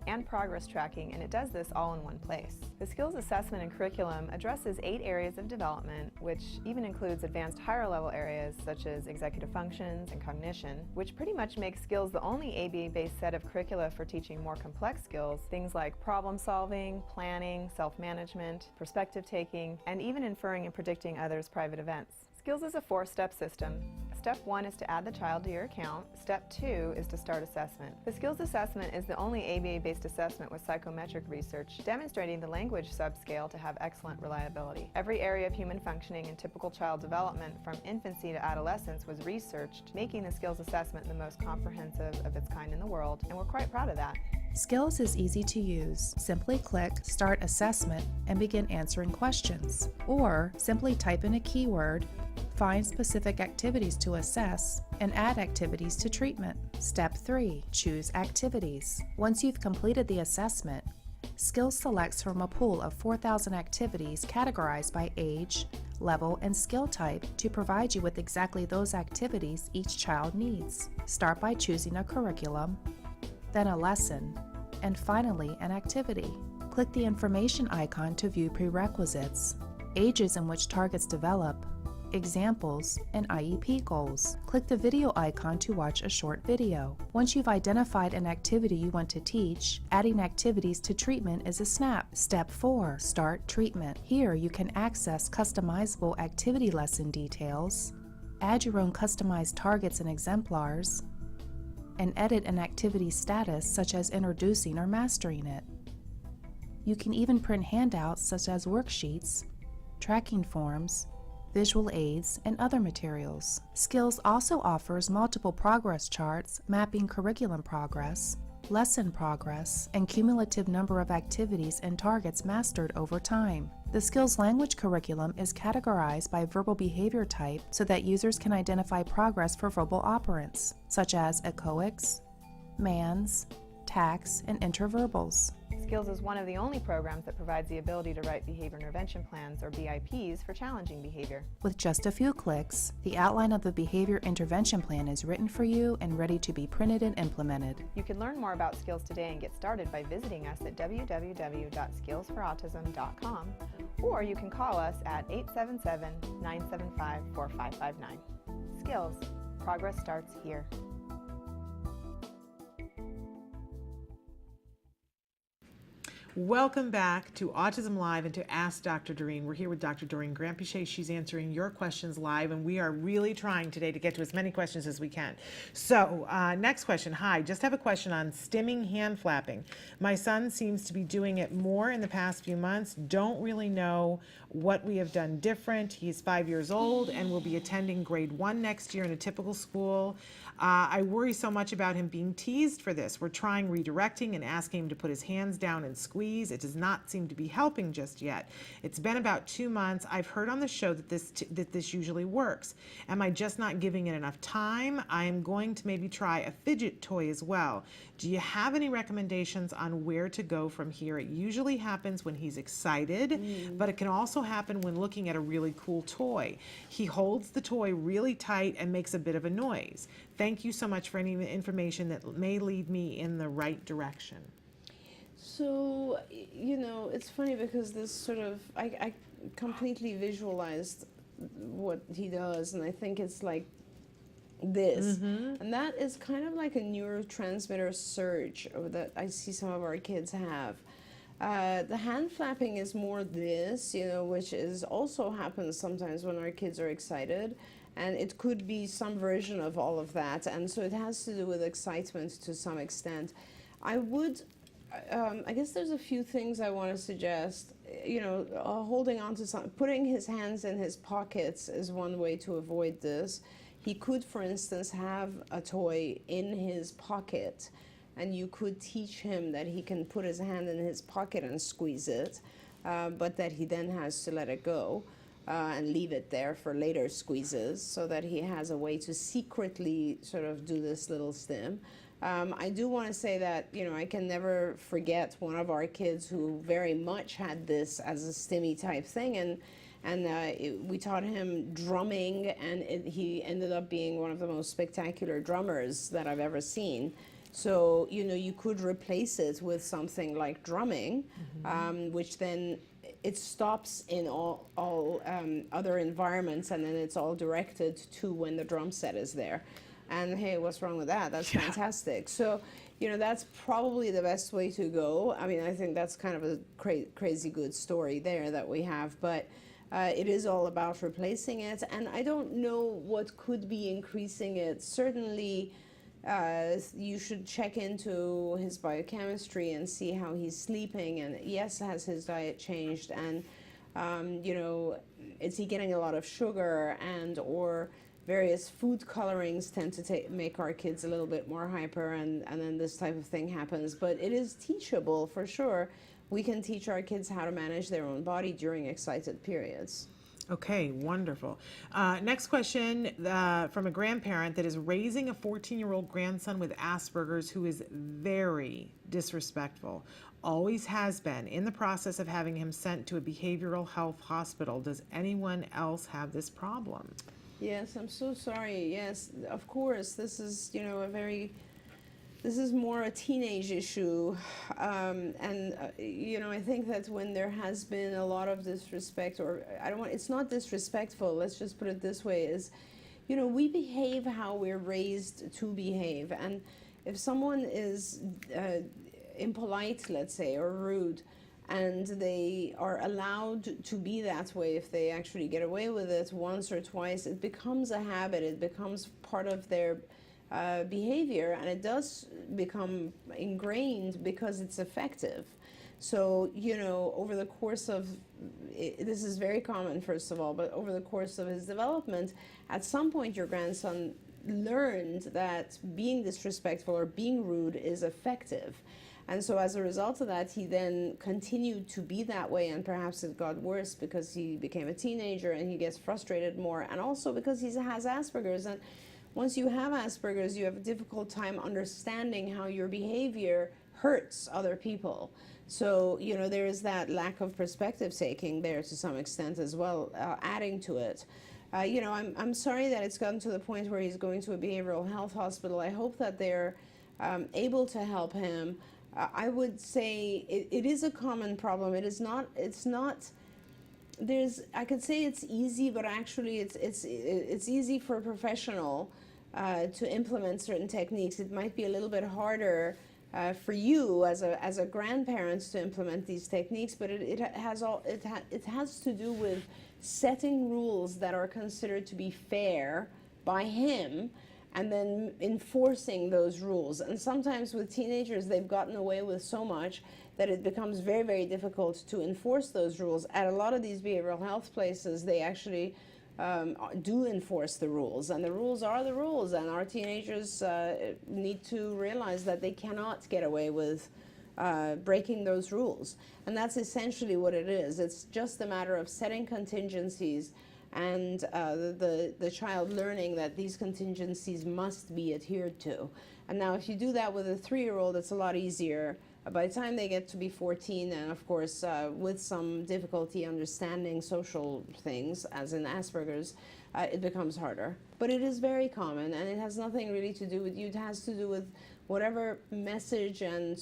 and progress tracking, and it does this all in one place. The Skills assessment and curriculum addresses 8 areas of development, which even includes advanced higher level areas such as executive functions and cognition, which pretty much makes Skills the only ABA-based set of curricula for teaching more complex skills, things like problem solving, planning, self-management, perspective taking, and even inferring and predicting others' private events. Skills is a 4-step system. Step 1 is to add the child to your account. Step 2 is to start assessment. The Skills assessment is the only ABA-based assessment with psychometric research demonstrating the language subscale to have excellent reliability. Every area of human functioning and typical child development from infancy to adolescence was researched, making the Skills assessment the most comprehensive of its kind in the world, and we're quite proud of that. Skills is easy to use. Simply click Start Assessment and begin answering questions. Or simply type in a keyword, find specific activities to assess, and add activities to treatment. Step 3. Choose activities. Once you've completed the assessment, Skills selects from a pool of 4,000 activities categorized by age, level, and skill type to provide you with exactly those activities each child needs. Start by choosing a curriculum, then a lesson, and finally an activity. Click the information icon to view prerequisites, ages in which targets develop, examples, and IEP goals. Click the video icon to watch a short video. Once you've identified an activity you want to teach, adding activities to treatment is a snap. Step 4. Start treatment. Here you can access customizable activity lesson details, add your own customized targets and exemplars, and edit an activity status such as introducing or mastering it. You can even print handouts such as worksheets, tracking forms, visual aids, and other materials. Skills also offers multiple progress charts mapping curriculum progress, lesson progress, and cumulative number of activities and targets mastered over time. The Skills language curriculum is categorized by verbal behavior type so that users can identify progress for verbal operants, such as echoics, mans, tax, and interverbals. Skills is one of the only programs that provides the ability to write behavior intervention plans, or BIPs, for challenging behavior. With just a few clicks, the outline of the behavior intervention plan is written for you and ready to be printed and implemented. You can learn more about Skills today and get started by visiting us at www.skillsforautism.com, or you can call us at 877-975-4559. Skills. Progress starts here. Welcome back to Autism Live and to Ask Dr. Doreen. We're here with Dr. Doreen Grant-Pichet. She's answering your questions live, and we are really trying today to get to as many questions as we can. So, next question. Hi, just have a question on stimming hand flapping. My son seems to be doing it more in the past few months. Don't really know what we have done different. He's 5 years old and will be attending grade 1 next year in a typical school. I worry so much about him being teased for this. We're trying redirecting and asking him to put his hands down and squeeze. It does not seem to be helping just yet. It's been about 2 months. I've heard on the show that this usually works. Am I just not giving it enough time? I am going to maybe try a fidget toy as well. Do you have any recommendations on where to go from here? It usually happens when he's excited, but it can also happen when looking at a really cool toy. He holds the toy really tight and makes a bit of a noise. Thank you so much for any information that may lead me in the right direction. So, you know, it's funny because this sort of, I completely visualized what he does, and I think it's like this. And that is kind of like a neurotransmitter surge that I see some of our kids have. The hand flapping is more this, you know, which is also happens sometimes when our kids are excited. And it could be some version of all of that. And so it has to do with excitement to some extent. I guess there's a few things I want to suggest. You know, holding on to putting his hands in his pockets is one way to avoid this. He could, for instance, have a toy in his pocket, and you could teach him that he can put his hand in his pocket and squeeze it, but that he then has to let it go. And leave it there for later squeezes, so that he has a way to secretly sort of do this little stim. I do want to say that, you know, I can never forget one of our kids who very much had this as a stimmy type thing, and we taught him drumming, and he ended up being one of the most spectacular drummers that I've ever seen. So, you know, you could replace it with something like drumming, which then it stops in all other environments, and then it's all directed to when the drum set is there. And hey, what's wrong with that? That's fantastic. So, you know, that's probably the best way to go. I mean, I think that's kind of a crazy good story there that we have, but it is all about replacing it. And I don't know what could be increasing it. Certainly, you should check into his biochemistry and see how he's sleeping, and yes, has his diet changed, and you know, is he getting a lot of sugar, and or various food colorings tend to make our kids a little bit more hyper, and then this type of thing happens. But it is teachable for sure. We can teach our kids how to manage their own body during excited periods. Okay, wonderful. Next question from a grandparent that is raising a 14-year-old grandson with Asperger's who is very disrespectful. Always has been. In the process of having him sent to a behavioral health hospital. Does anyone else have this problem? Yes, I'm so sorry. Yes, of course. This is, you know, a very this is more a teenage issue, you know, I think that when there has been a lot of disrespect, or it's not disrespectful, let's just put it this way, is, you know, we behave how we're raised to behave, and if someone is impolite, let's say, or rude, and they are allowed to be that way, if they actually get away with it once or twice, it becomes a habit, it becomes part of their behavior, and it does become ingrained because it's effective. So, you know, over the course of, this is very common, first of all, but over the course of his development, at some point your grandson learned that being disrespectful or being rude is effective. And so as a result of that, he then continued to be that way, and perhaps it got worse because he became a teenager and he gets frustrated more, and also because he has Asperger's. And once you have Asperger's, you have a difficult time understanding how your behavior hurts other people. So, you know, there is that lack of perspective taking there to some extent as well, adding to it. You know, I'm sorry that it's gotten to the point where he's going to a behavioral health hospital. I hope that they're able to help him. I would say it is a common problem. It's not, I could say it's easy, but actually it's easy for a professional to implement certain techniques. It might be a little bit harder for you as a grandparent to implement these techniques, but it has to do with setting rules that are considered to be fair by him, and then enforcing those rules. And sometimes with teenagers, they've gotten away with so much that it becomes very, very difficult to enforce those rules. At a lot of these behavioral health places, they actually do enforce the rules, and the rules are the rules, and our teenagers need to realize that they cannot get away with breaking those rules. And that's essentially what it is. It's just a matter of setting contingencies, and the child learning that these contingencies must be adhered to. And now if you do that with a 3-year-old, it's a lot easier. By the time they get to be 14, and of course with some difficulty understanding social things, as in Asperger's, it becomes harder. But it is very common, and it has nothing really to do with you. It has to do with whatever message and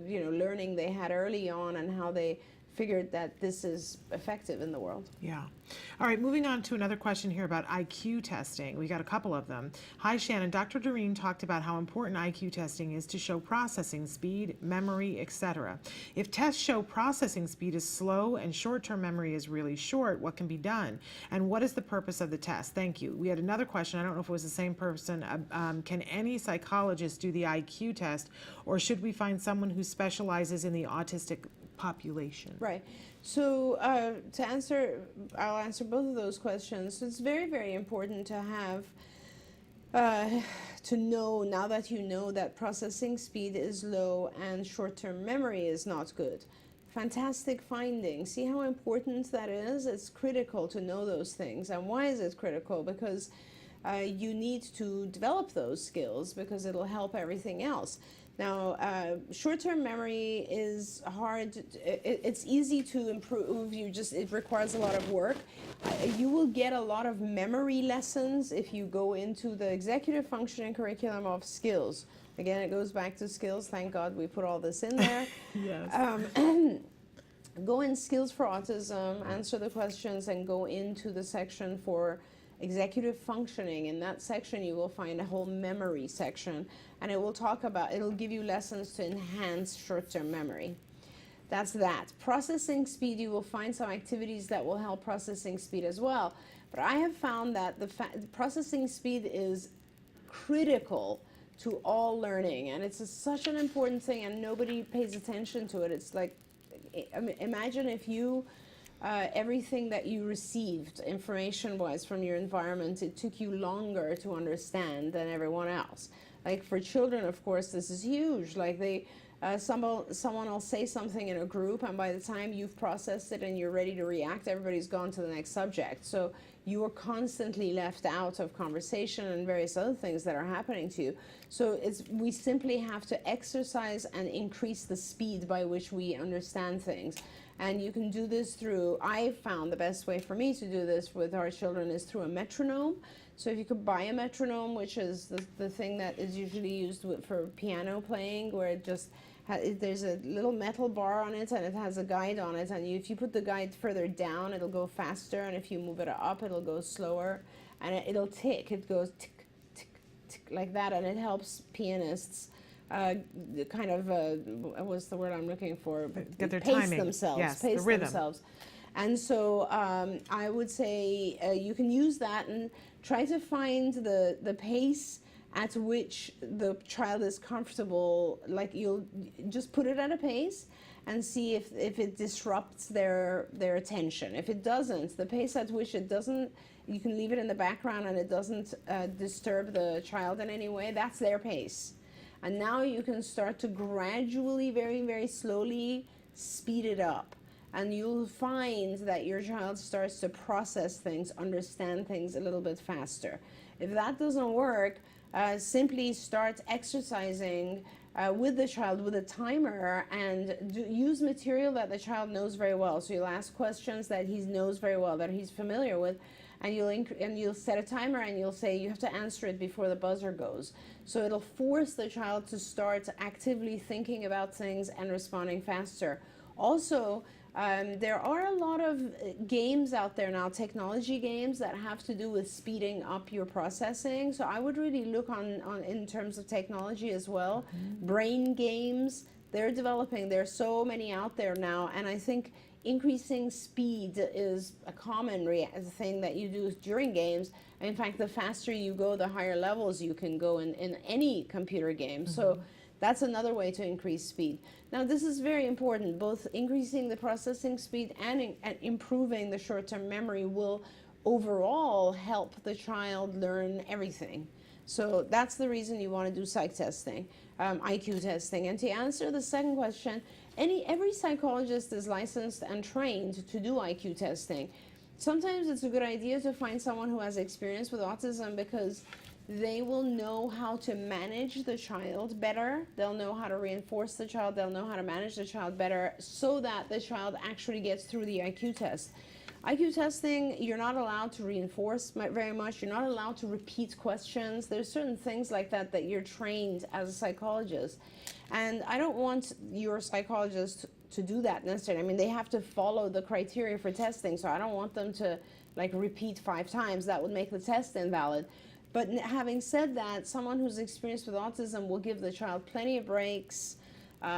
you know, learning they had early on, and how they figured that this is effective in the world. Yeah. All right, moving on to another question here about IQ testing. We got a couple of them. Hi, Shannon. Dr. Doreen talked about how important IQ testing is to show processing speed, memory, etc. If tests show processing speed is slow and short-term memory is really short, what can be done? And what is the purpose of the test? Thank you. We had another question. I don't know if it was the same person. Can any psychologist do the IQ test, or should we find someone who specializes in the autistic population? Right. So I'll answer both of those questions. So it's very, very important to have, to know, now that you know that processing speed is low and short-term memory is not good. Fantastic finding. See how important that is? It's critical to know those things. And why is it critical? Because you need to develop those skills, because it'll help everything else. Now, short-term memory is hard. It's easy to improve. It requires a lot of work. You will get a lot of memory lessons if you go into the executive functioning curriculum of skills. Again, it goes back to skills. Thank God we put all this in there. Yes. Go in skills for autism, answer the questions, and go into the section for executive functioning. In that section you will find a whole memory section, and it'll give you lessons to enhance short-term memory. That's that. Processing speed, you will find some activities that will help processing speed as well. But I have found that the processing speed is critical to all learning, and it's such an important thing, and nobody pays attention to it. It's like, imagine if you everything that you received information-wise from your environment, it took you longer to understand than everyone else. Like for children, of course, this is huge. Like someone will say something in a group, and by the time you've processed it and you're ready to react, everybody's gone to the next subject. So you are constantly left out of conversation and various other things that are happening to you. So we simply have to exercise and increase the speed by which we understand things. And you can do this through, I found the best way for me to do this with our children is through a metronome. So if you could buy a metronome, which is the thing that is usually used for piano playing, where it just there's a little metal bar on it and it has a guide on it, and if you put the guide further down, it'll go faster, and if you move it up, it'll go slower, and it'll tick. It goes tick, tick, tick like that, and it helps pianists kind of what's the word I'm looking for? Get their pace timing. themselves, Yes, pace the rhythm. themselves. And so I would say you can use that and try to find the pace at which the child is comfortable. Like, you'll just put it at a pace and see if it disrupts their attention. If it doesn't, the pace at which it doesn't, you can leave it in the background and it doesn't disturb the child in any way, that's their pace. And now you can start to gradually, very, very slowly speed it up. And you'll find that your child starts to process things, understand things a little bit faster. If that doesn't work, simply start exercising with the child with a timer, and use material that the child knows very well. So you'll ask questions that he knows very well, that he's familiar with, and you'll set a timer and you'll say you have to answer it before the buzzer goes. So it'll force the child to start actively thinking about things and responding faster. Also, there are a lot of games out there now, technology games that have to do with speeding up your processing. So I would really look on in terms of technology as well. Brain games, they're developing. There are so many out there now, and I think increasing speed is a common thing that you do during games. In fact, the faster you go, the higher levels you can go in any computer game. So that's another way to increase speed. Now, this is very important. Both increasing the processing speed and improving the short-term memory will overall help the child learn everything. So that's the reason you want to do psych testing, IQ testing. And to answer the second question, every psychologist is licensed and trained to do IQ testing. Sometimes it's a good idea to find someone who has experience with autism, because they will know how to manage the child better. They'll know how to reinforce the child. They'll know how to manage the child better, so that the child actually gets through the IQ test. IQ testing, you're not allowed to reinforce very much. You're not allowed to repeat questions. There's certain things like that that you're trained as a psychologist. And I don't want your psychologist to do that necessarily. I mean, they have to follow the criteria for testing, so I don't want them to repeat 5 times. That would make the test invalid. But having said that, someone who's experienced with autism will give the child plenty of breaks.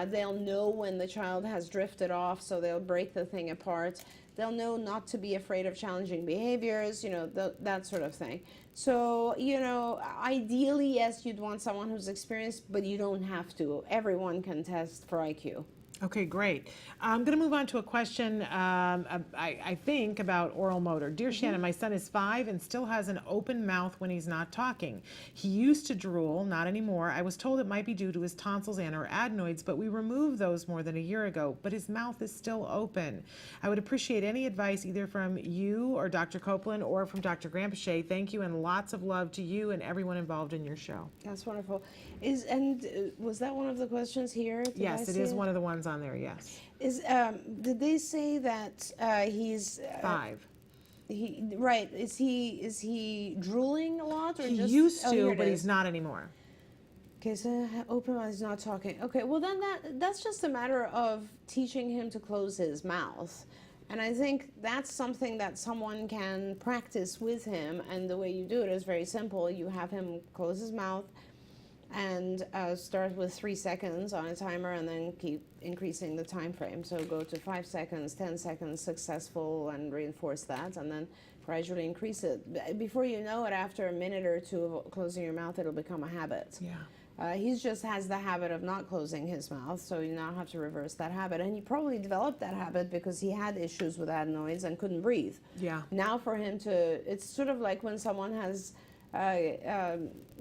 They'll know when the child has drifted off, so they'll break the thing apart. They'll know not to be afraid of challenging behaviors, that sort of thing. So, ideally, yes, you'd want someone who's experienced, but you don't have to. Everyone can test for IQ. Okay, great. I'm going to move on to a question, I think, about oral motor. Dear Shannon, my son is 5 and still has an open mouth when he's not talking. He used to drool, not anymore. I was told it might be due to his tonsils and or adenoids, but we removed those more than a year ago, but his mouth is still open. I would appreciate any advice either from you or Dr. Copeland or from Dr. Grandpichet. Thank you, and lots of love to you and everyone involved in your show. That's wonderful. Was that one of the questions here? Yes, it is one of the ones on there, yes. Did they say that he's 5? Right. Is he drooling a lot, or He just used to, here it but is. he's not anymore. Okay, so open mouth, he's not talking. Okay, well then that's just a matter of teaching him to close his mouth. And I think that's something that someone can practice with him, and the way you do it is very simple. You have him close his mouth and start with 3 seconds on a timer, and then keep increasing the time frame. So go to 5 seconds, 10 seconds, successful, and reinforce that, and then gradually increase it. Before you know it, after a minute or two of closing your mouth, it'll become a habit. Yeah. He just has the habit of not closing his mouth, so you now have to reverse that habit. And he probably developed that habit because he had issues with adenoids and couldn't breathe. Yeah. Now for him to, it's sort of like when someone has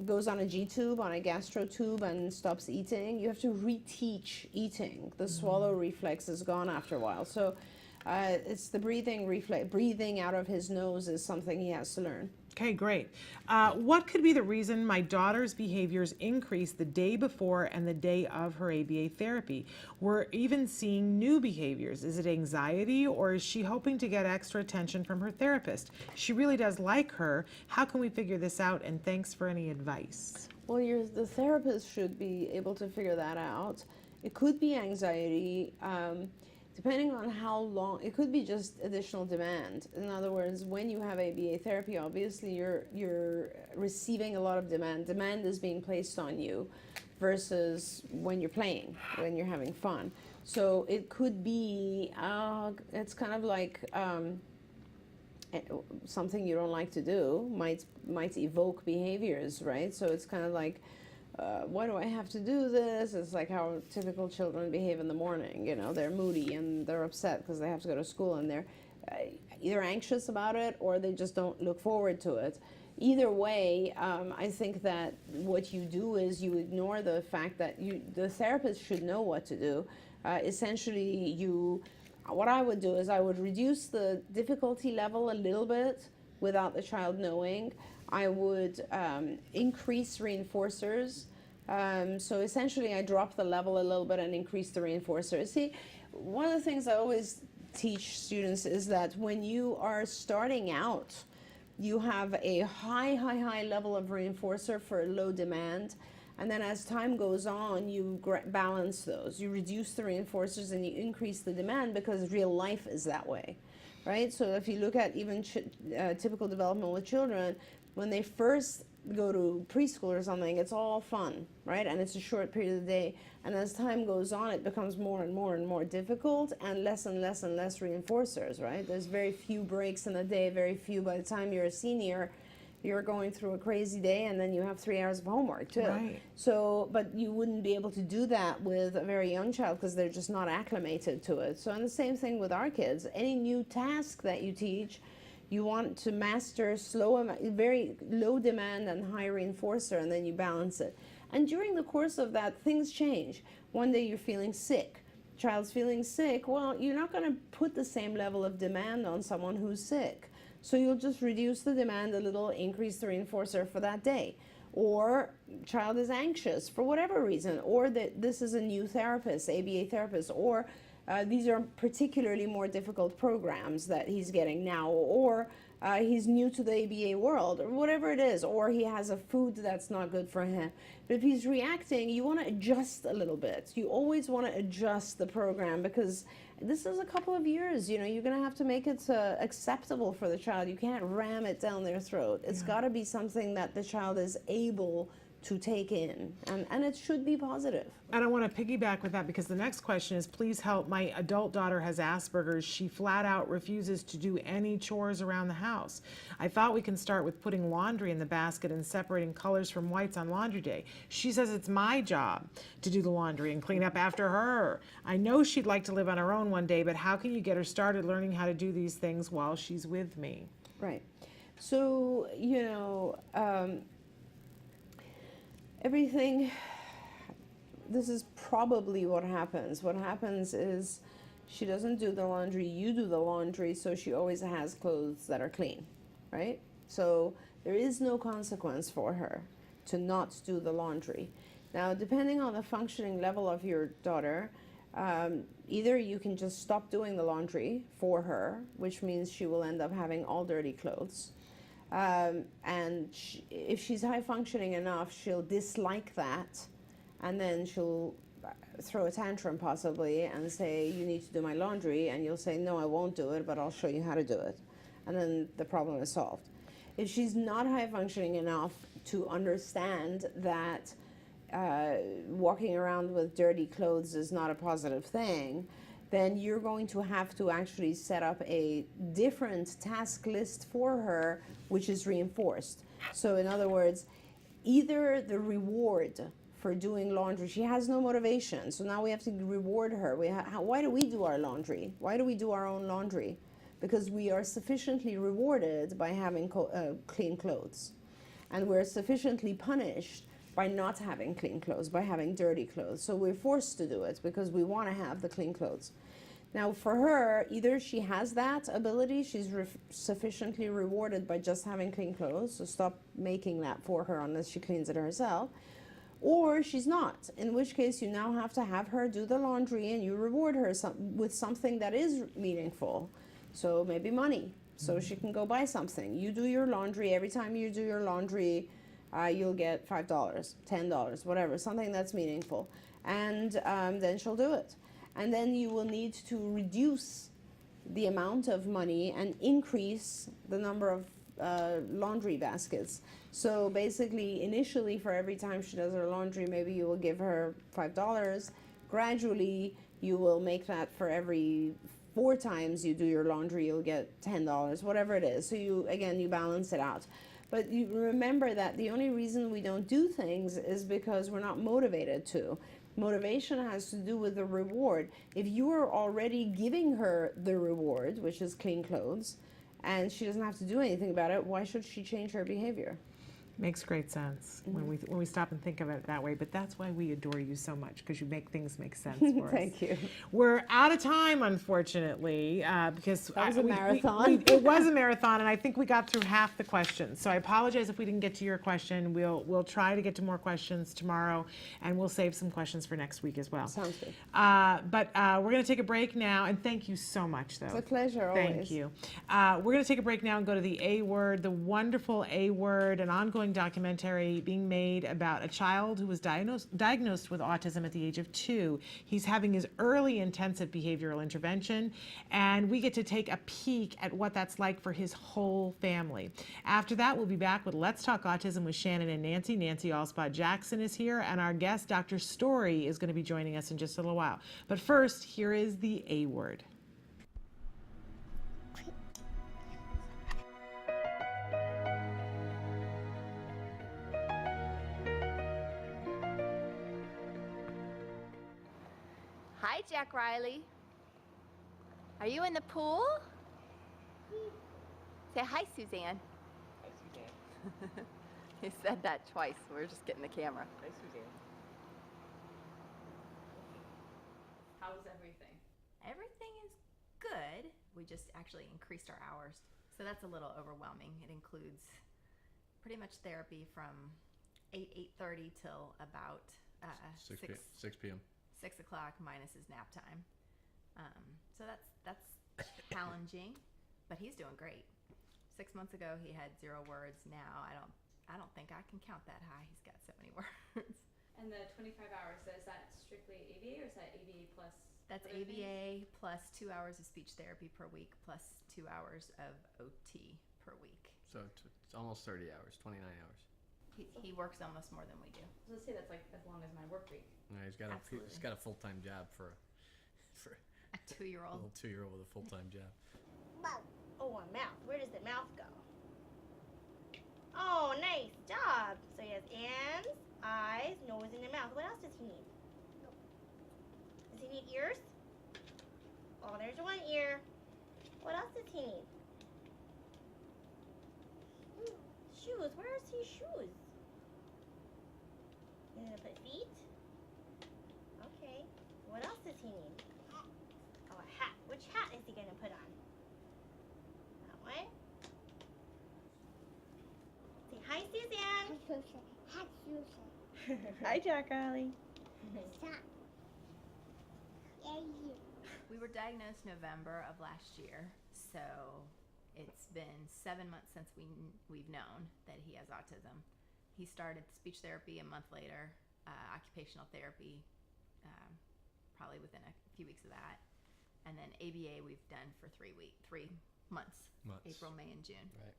goes on a G-tube, on a gastro tube, and stops eating, you have to reteach eating. The swallow reflex is gone after a while. So it's the breathing reflex. Breathing out of his nose is something he has to learn. Okay, great. What could be the reason my daughter's behaviors increase the day before and the day of her ABA therapy? We're even seeing new behaviors. Is it anxiety, or is she hoping to get extra attention from her therapist? She really does like her. How can we figure this out? And thanks for any advice. Well, the therapist should be able to figure that out. It could be anxiety. Depending on how long, it could be just additional demand. In other words, when you have ABA therapy, obviously you're receiving a lot of demand. Demand is being placed on you versus when you're playing, when you're having fun. So it could be, it's kind of like something you don't like to do might evoke behaviors, right? So it's kind of like, why do I have to do this? It's like how typical children behave in the morning. You know, they're moody and they're upset because they have to go to school, and they're either anxious about it or they just don't look forward to it. Either way, I think that what you do is you ignore the fact that the therapist should know what to do. Essentially, what I would do is I would reduce the difficulty level a little bit without the child knowing. I would increase reinforcers. So essentially, I drop the level a little bit and increase the reinforcers. See, one of the things I always teach students is that when you are starting out, you have a high level of reinforcer for low demand. And then as time goes on, you balance those. You reduce the reinforcers and you increase the demand, because real life is that way, right? So if you look at even typical development with children, when they first go to preschool or something, it's all fun, right? And it's a short period of the day. And as time goes on, it becomes more and more difficult, and less reinforcers, right? There's very few breaks in a day, very few. By the time you're a senior, you're going through a crazy day, and then you have 3 hours of homework too. Right. So, but you wouldn't be able to do that with a very young child because they're just not acclimated to it. So, and the same thing with our kids. Any new task that you teach, you want to master very low demand and high reinforcer, and then you balance it. And during the course of that, things change. One day you're feeling sick. Child's feeling sick. Well, you're not going to put the same level of demand on someone who's sick. So you'll just reduce the demand a little, increase the reinforcer for that day. Or child is anxious for whatever reason, or that this is a new therapist, ABA therapist, or these are particularly more difficult programs that he's getting now, or he's new to the ABA world, or whatever it is, or he has a food that's not good for him. But if he's reacting, you want to adjust a little bit. You always want to adjust the program, because this is a couple of years, you know, you're going to have to make it acceptable for the child. You can't ram it down their throat. It's got to be something that the child is able to take in, and it should be positive. And I want to piggyback with that, because the next question is, please help. My adult daughter has Asperger's. She flat out refuses to do any chores around the house. I thought we can start with putting laundry in the basket and separating colors from whites on laundry day. She says it's my job to do the laundry and clean up after her. I know she'd like to live on her own one day, but how can you get her started learning how to do these things while she's with me? Right. So, you know, everything, this is probably what happens. What happens is she doesn't do the laundry, you do the laundry, so she always has clothes that are clean, right? So there is no consequence for her to not do the laundry. Now, depending on the functioning level of your daughter, either you can just stop doing the laundry for her, which means she will end up having all dirty clothes. And if she's high functioning enough, she'll dislike that, and then she'll throw a tantrum possibly and say, you need to do my laundry, and you'll say, no, I won't do it, but I'll show you how to do it. And then the problem is solved. If she's not high functioning enough to understand that walking around with dirty clothes is not a positive thing, then you're going to have to actually set up a different task list for her, which is reinforced. So in other words, either the reward for doing laundry, she has no motivation, so now we have to reward her. Why do we do our laundry? Why do we do our own laundry? Because we are sufficiently rewarded by having clean clothes. And we're sufficiently punished by not having clean clothes, by having dirty clothes. So we're forced to do it because we want to have the clean clothes. Now for her, either she has that ability, she's sufficiently rewarded by just having clean clothes, so stop making that for her unless she cleans it herself, or she's not, in which case you now have to have her do the laundry and you reward her with something that is meaningful. So maybe money, so she can go buy something. You do your laundry, every time you do your laundry, you'll get $5, $10, whatever, something that's meaningful. And then she'll do it. And then you will need to reduce the amount of money and increase the number of laundry baskets. So basically, initially, for every time she does her laundry, maybe you will give her $5. Gradually, you will make that for every 4 times you do your laundry, you'll get $10, whatever it is. So you balance it out. But you remember that the only reason we don't do things is because we're not motivated to. Motivation has to do with the reward. If you are already giving her the reward, which is clean clothes, and she doesn't have to do anything about it, why should she change her behavior? Makes great sense when we stop and think of it that way. But that's why we adore you so much, because you make things make sense for us. Thank you. We're out of time, unfortunately, because that was a marathon. It was a marathon, and I think we got through half the questions. So I apologize if we didn't get to your question. We'll try to get to more questions tomorrow, and we'll save some questions for next week as well. Sounds good. But we're going to take a break now, and thank you so much, though. It's a pleasure, always. Thank you. We're going to take a break now and go to the A Word, the wonderful A Word, an ongoing documentary being made about a child who was diagnosed with autism at the age of 2. He's having his early intensive behavioral intervention, and we get to take a peek at what that's like for his whole family. After that, we'll be back with Let's Talk Autism with Shannon and Nancy. Nancy Alspaugh-Jackson is here, and our guest, Dr. Story, is going to be joining us in just a little while. But first, here is the A Word. Hi, Jack Riley. Are you in the pool? Say hi, Suzanne. Hi, Suzanne. He said that twice. We're just getting the camera. Hi, Suzanne. How's everything? Everything is good. We just actually increased our hours. So that's a little overwhelming. It includes pretty much therapy from 8:30 till about 6 p.m. 6 o'clock minus his nap time. So that's challenging, but he's doing great. 6 months ago he had 0 words. Now I don't think I can count that high. He's got so many words. And the 25 hours, so is that strictly ABA or is that ABA plus? That's ABA plus 2 hours of speech therapy per week plus 2 hours of OT per week. So it's almost 30 hours, 29 hours. He works almost more than we do. So let's say that's like as long as my work week. Yeah, he's got a full-time job for a 2-year-old. A little 2-year-old with a full-time job. Oh, a mouth. Where does the mouth go? Oh, nice job. So he has hands, eyes, nose, and a mouth. What else does he need? Does he need ears? Oh, there's one ear. What else does he need? Shoes. Where is his shoes? You gonna put feet? Okay. What else does he need? Oh, a hat. Which hat is he gonna put on? That one. Say hi, Suzanne. Hi, Susan. Hi, Susan. Hi, Jack Riley. Stop. We were diagnosed November of last year, so it's been 7 months since we've known that he has autism. He started speech therapy a month later, occupational therapy probably within a few weeks of that, and then ABA we've done for 3 months, April, May, and June. Right.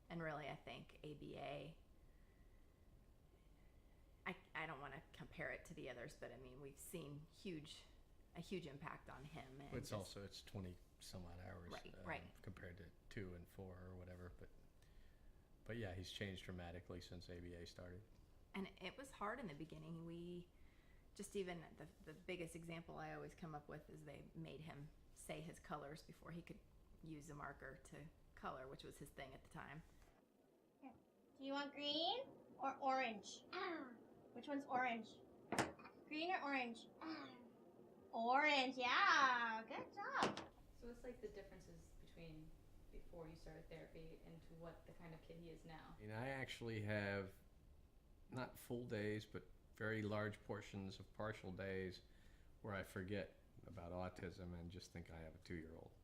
And really, I think ABA. I don't want to compare it to the others, but I mean we've seen a huge impact on him. And it's 20 some odd hours, right, compared to 2 and 4 or whatever. But yeah, he's changed dramatically since ABA started. And it was hard in the beginning. We just even the biggest example I always come up with is they made him say his colors before he could use a marker to color, which was his thing at the time. Do you want green or orange? Which one's orange? Green or orange? Orange, yeah. Good job. So what's like the differences between before you started therapy and to what the kind of kid he is now? I mean, I actually have not full days, but very large portions of partial days where I forget about autism and just think I have a 2-year-old.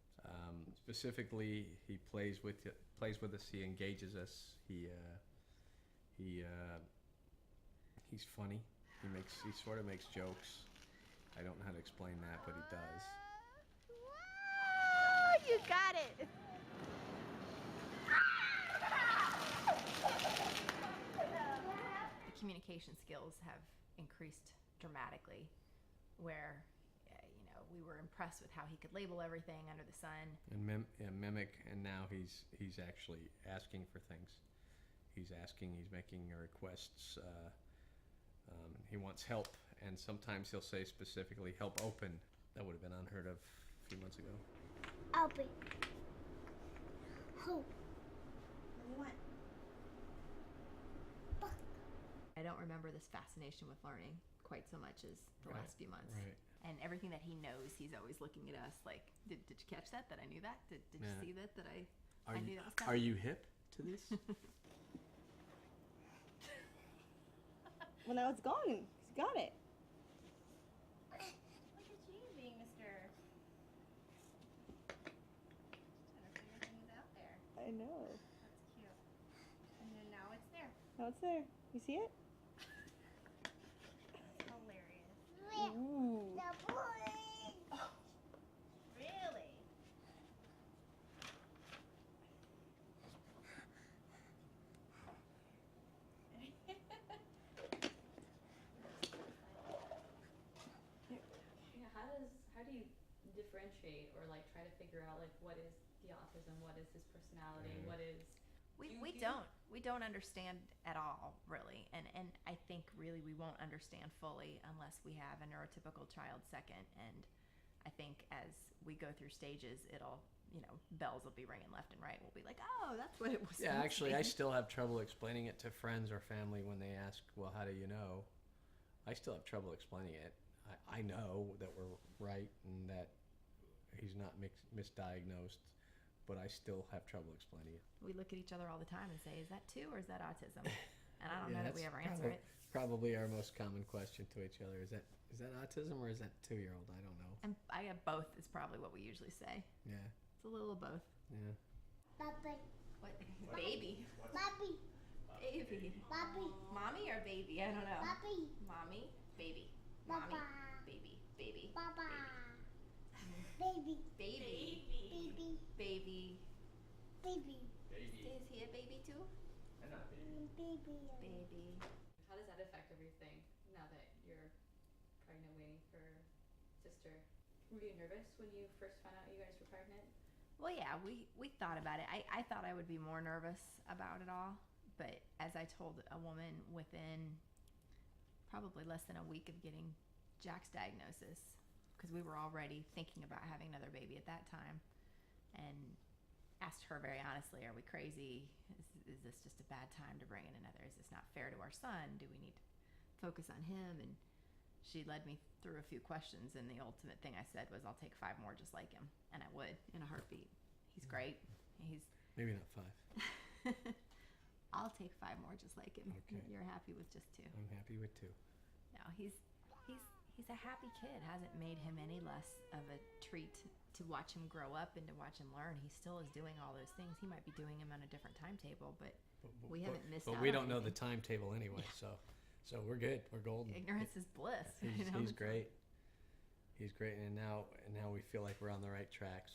Specifically, he plays with us. He engages us. He's funny. He sort of makes jokes. I don't know how to explain that, but he does. Oh, you got it. The communication skills have increased dramatically, where we were impressed with how he could label everything under the sun And mimic, and now he's actually asking for things. He's making requests. He wants help, and sometimes he'll say specifically, help open. That would have been unheard of a few months ago. Open. Hope. What? I don't remember this fascination with learning quite so much as the last few months. Right. And everything that he knows, he's always looking at us like, did you catch that I knew that? Did you see that I knew that was coming? Are you hip to this? Well, now it's gone. He's got it. Look at you being Mr. Trying to figure things out there. I know. That's cute. And then now it's there. Now it's there. You see it? That's hilarious. Ooh. Oh, really? How do you differentiate or like try to figure out like what is the autism, what is his personality, what is we don't understand at all, really, and I think really we won't understand fully unless we have a neurotypical child second. And I think as we go through stages, it'll bells will be ringing left and right. We'll be like, oh, that's what it was. Yeah, actually, I still have trouble explaining it to friends or family when they ask, well, how do you know? I still have trouble explaining it. I know that we're right and that he's not misdiagnosed, but I still have trouble explaining it. We look at each other all the time and say, is that 2 or is that autism? And I don't know that we ever answer it. Probably our most common question to each other. Is that autism or is that 2-year-old? I don't know. And I have both is probably what we usually say. Yeah. It's a little of both. Yeah. Bubby. What? Baby. Bubby. Baby. Bubby. Mommy or baby? I don't know. Bubby. Mommy. Baby. Mommy. Baba. Baby. Baby. Baba. Baby. Baby. Baby. Baby. Baby. Is he a baby too? I'm not a baby. Baby. Baby. how does that affect everything now that you're pregnant waiting for sister? Were you nervous when you first found out you guys were pregnant? Well, yeah, we thought about it. I thought I would be more nervous about it all, but as I told a woman within probably less than a week of getting Jack's diagnosis, because we were already thinking about having another baby at that time, and asked her very honestly, are we crazy? Is this just a bad time to bring in another? Is this not fair to our son? Do we need to focus on him? And she led me through a few questions, and the ultimate thing I said was, I'll take 5 more just like him. And I would, in a heartbeat. He's great. He's maybe not 5. I'll take 5 more just like him. Okay. You're happy with just 2. I'm happy with 2. No, he's a happy kid. Hasn't made him any less of a treat to watch him grow up and to watch him learn. He still is doing all those things. He might be doing them on a different timetable, but we haven't missed out. But we don't on know the anything. timetable anyway, so we're good. We're golden. Ignorance is bliss. He's great. He's great, and now we feel like we're on the right track.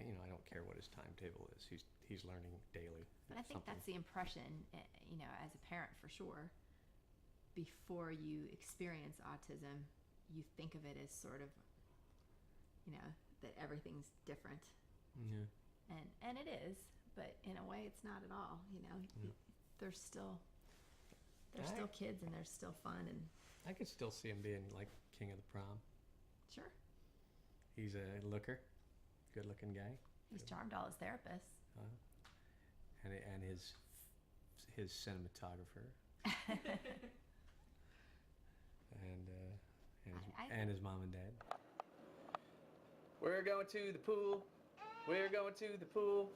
I don't care what his timetable is. He's learning daily. But I think that's the impression, as a parent for sure. Before you experience autism, you think of it as sort of, that everything's different. Yeah. And it is, but in a way, it's not at all. They're still kids, and they're still fun, and I could still see him being like king of the prom. sure, He's a looker, good-looking guy. he's charmed all his therapists. and his cinematographer, and his mom and dad. We're going to the pool. We're going to the pool.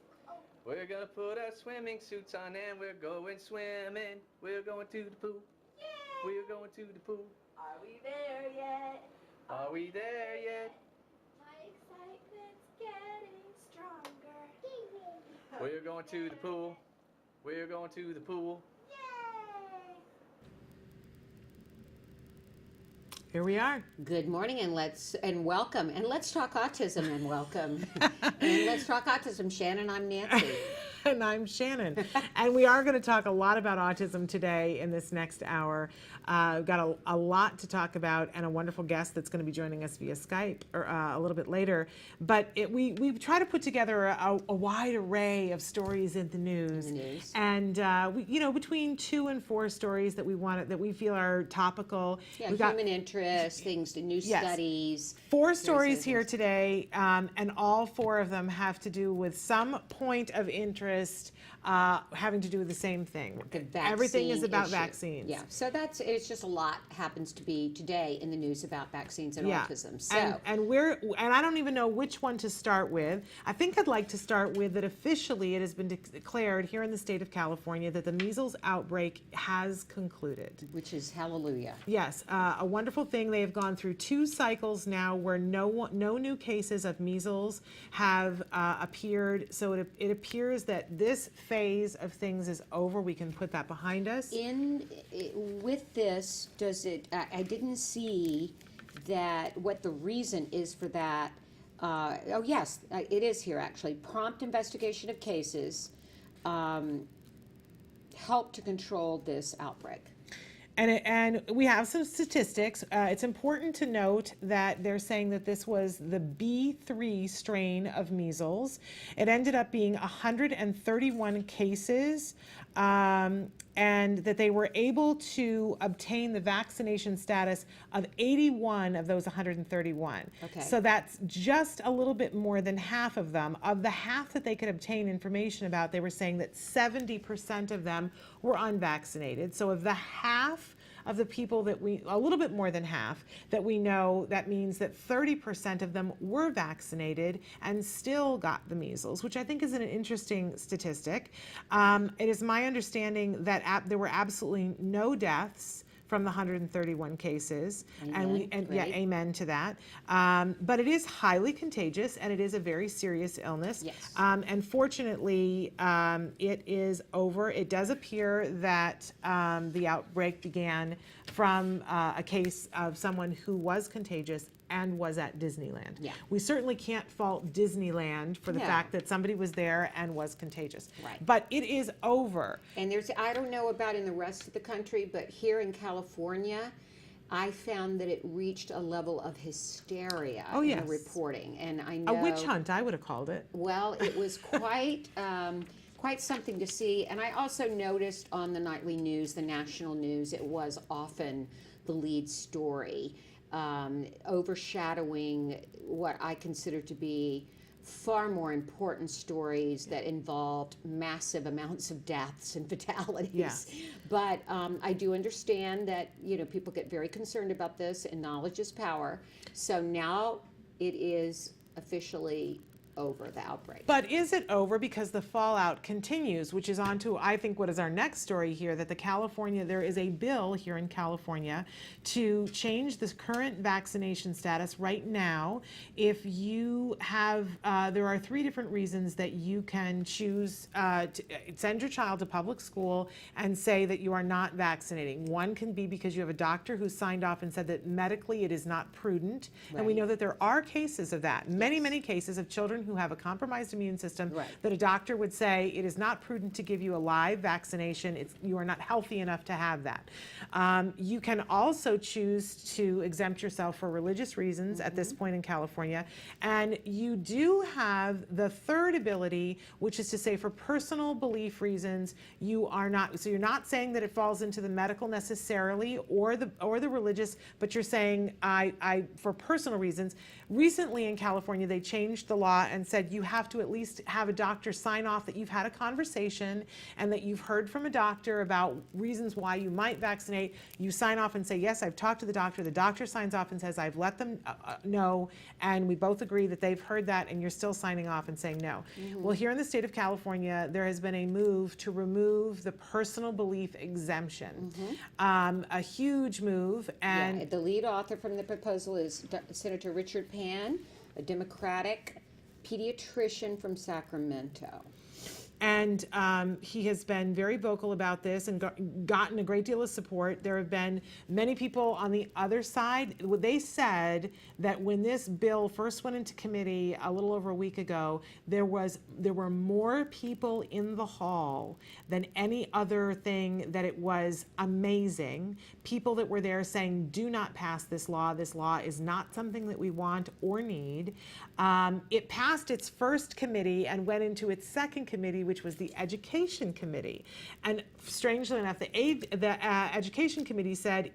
We're gonna put our swimming suits on and we're going swimming. We're going to the pool. Yay! We're going to the pool. Are we there yet? Are we there yet? My excitement's getting stronger. We're going to the pool. We're going to the pool. Here we are. Good morning and welcome. And let's talk autism and welcome. And let's talk autism. Shannon, I'm Nancy. And I'm Shannon. And we are going to talk a lot about autism today in this next hour. We've got a lot to talk about and a wonderful guest that's going to be joining us via Skype a little bit later. But we try to put together a wide array of stories in the news. And between 2 and 4 stories that we feel are topical. Yeah, human interest, things, new studies. 4 stories here today, and all 4 of them have to do with some point of interest having to do with the same thing. Everything is about vaccines. Yeah, so it's just a lot happens to be today in the news about vaccines and autism. So and I don't even know which one to start with. I think I'd like to start with that officially it has been declared here in the state of California that the measles outbreak has concluded. Which is hallelujah. Yes, a wonderful thing. They have gone through 2 cycles now where no new cases of measles have appeared. So it appears that this phase of things is over. We can put that behind us. With this, I didn't see that what the reason is for that. Oh yes, it is here actually. Prompt investigation of cases helped to control this outbreak. And we have some statistics. It's important to note that they're saying that this was the B3 strain of measles. It ended up being 131 cases, and that they were able to obtain the vaccination status of 81 of those 131. Okay. So that's just a little bit more than half of them. Of the half that they could obtain information about, they were saying that 70% of them were unvaccinated. So of the half of the people that a little bit more than half that we know, that means that 30% of them were vaccinated and still got the measles, which I think is an interesting statistic. It is my understanding that there were absolutely no deaths from the 131 cases. Amen. Amen to that. But it is highly contagious and it is a very serious illness. Yes. And fortunately, it is over. It does appear that the outbreak began from a case of someone who was contagious and was at Disneyland. Yeah. We certainly can't fault Disneyland for the fact that somebody was there and was contagious. Right. But it is over. And I don't know about in the rest of the country, but here in California, I found that it reached a level of hysteria in the reporting. And I know a witch hunt, I would have called it. Well, it was quite quite something to see. And I also noticed on the nightly news, the national news, it was often the lead story, overshadowing what I consider to be far more important stories that involved massive amounts of deaths and fatalities. Yeah. But I do understand that people get very concerned about this, and knowledge is power. So now it is officially over, the outbreak. But is it over? Because the fallout continues, which is on to, I think, what is our next story here, that there is a bill here in California to change this current vaccination status right now. If you have, there are 3 different reasons that you can choose to send your child to public school and say that you are not vaccinating. One can be because you have a doctor who signed off and said that medically it is not prudent. Right. And we know that there are cases of that, many cases of children who have a compromised immune system, Right. that a doctor would say it is not prudent to give you a live vaccination. You are not healthy enough to have that. You can also choose to exempt yourself for religious reasons at this point in California. And you do have the third ability, which is to say for personal belief reasons, you are not, so you're not saying that it falls into the medical necessarily or the religious, but you're saying I for personal reasons. Recently in California, they changed the law and said you have to at least have a doctor sign off that you've had a conversation and that you've heard from a doctor about reasons why you might vaccinate. You sign off and say, yes, I've talked to the doctor signs off and says, I've let them know, and we both agree that they've heard that, and you're still signing off and saying no. Well, here in the state of California, there has been a move to remove the personal belief exemption. A huge move. And the lead author from the proposal is Senator Richard Pan, a Democratic pediatrician from Sacramento. And he has been very vocal about this and gotten a great deal of support. There have been many people on the other side. They said that when this bill first went into committee a little over a week ago, there were more people in the hall than any other thing, that it was amazing. People that were there saying, do not pass this law. This law is not something that we want or need. It passed its first committee and went into its second committee, which was the Education Committee. And strangely enough, the Education Committee said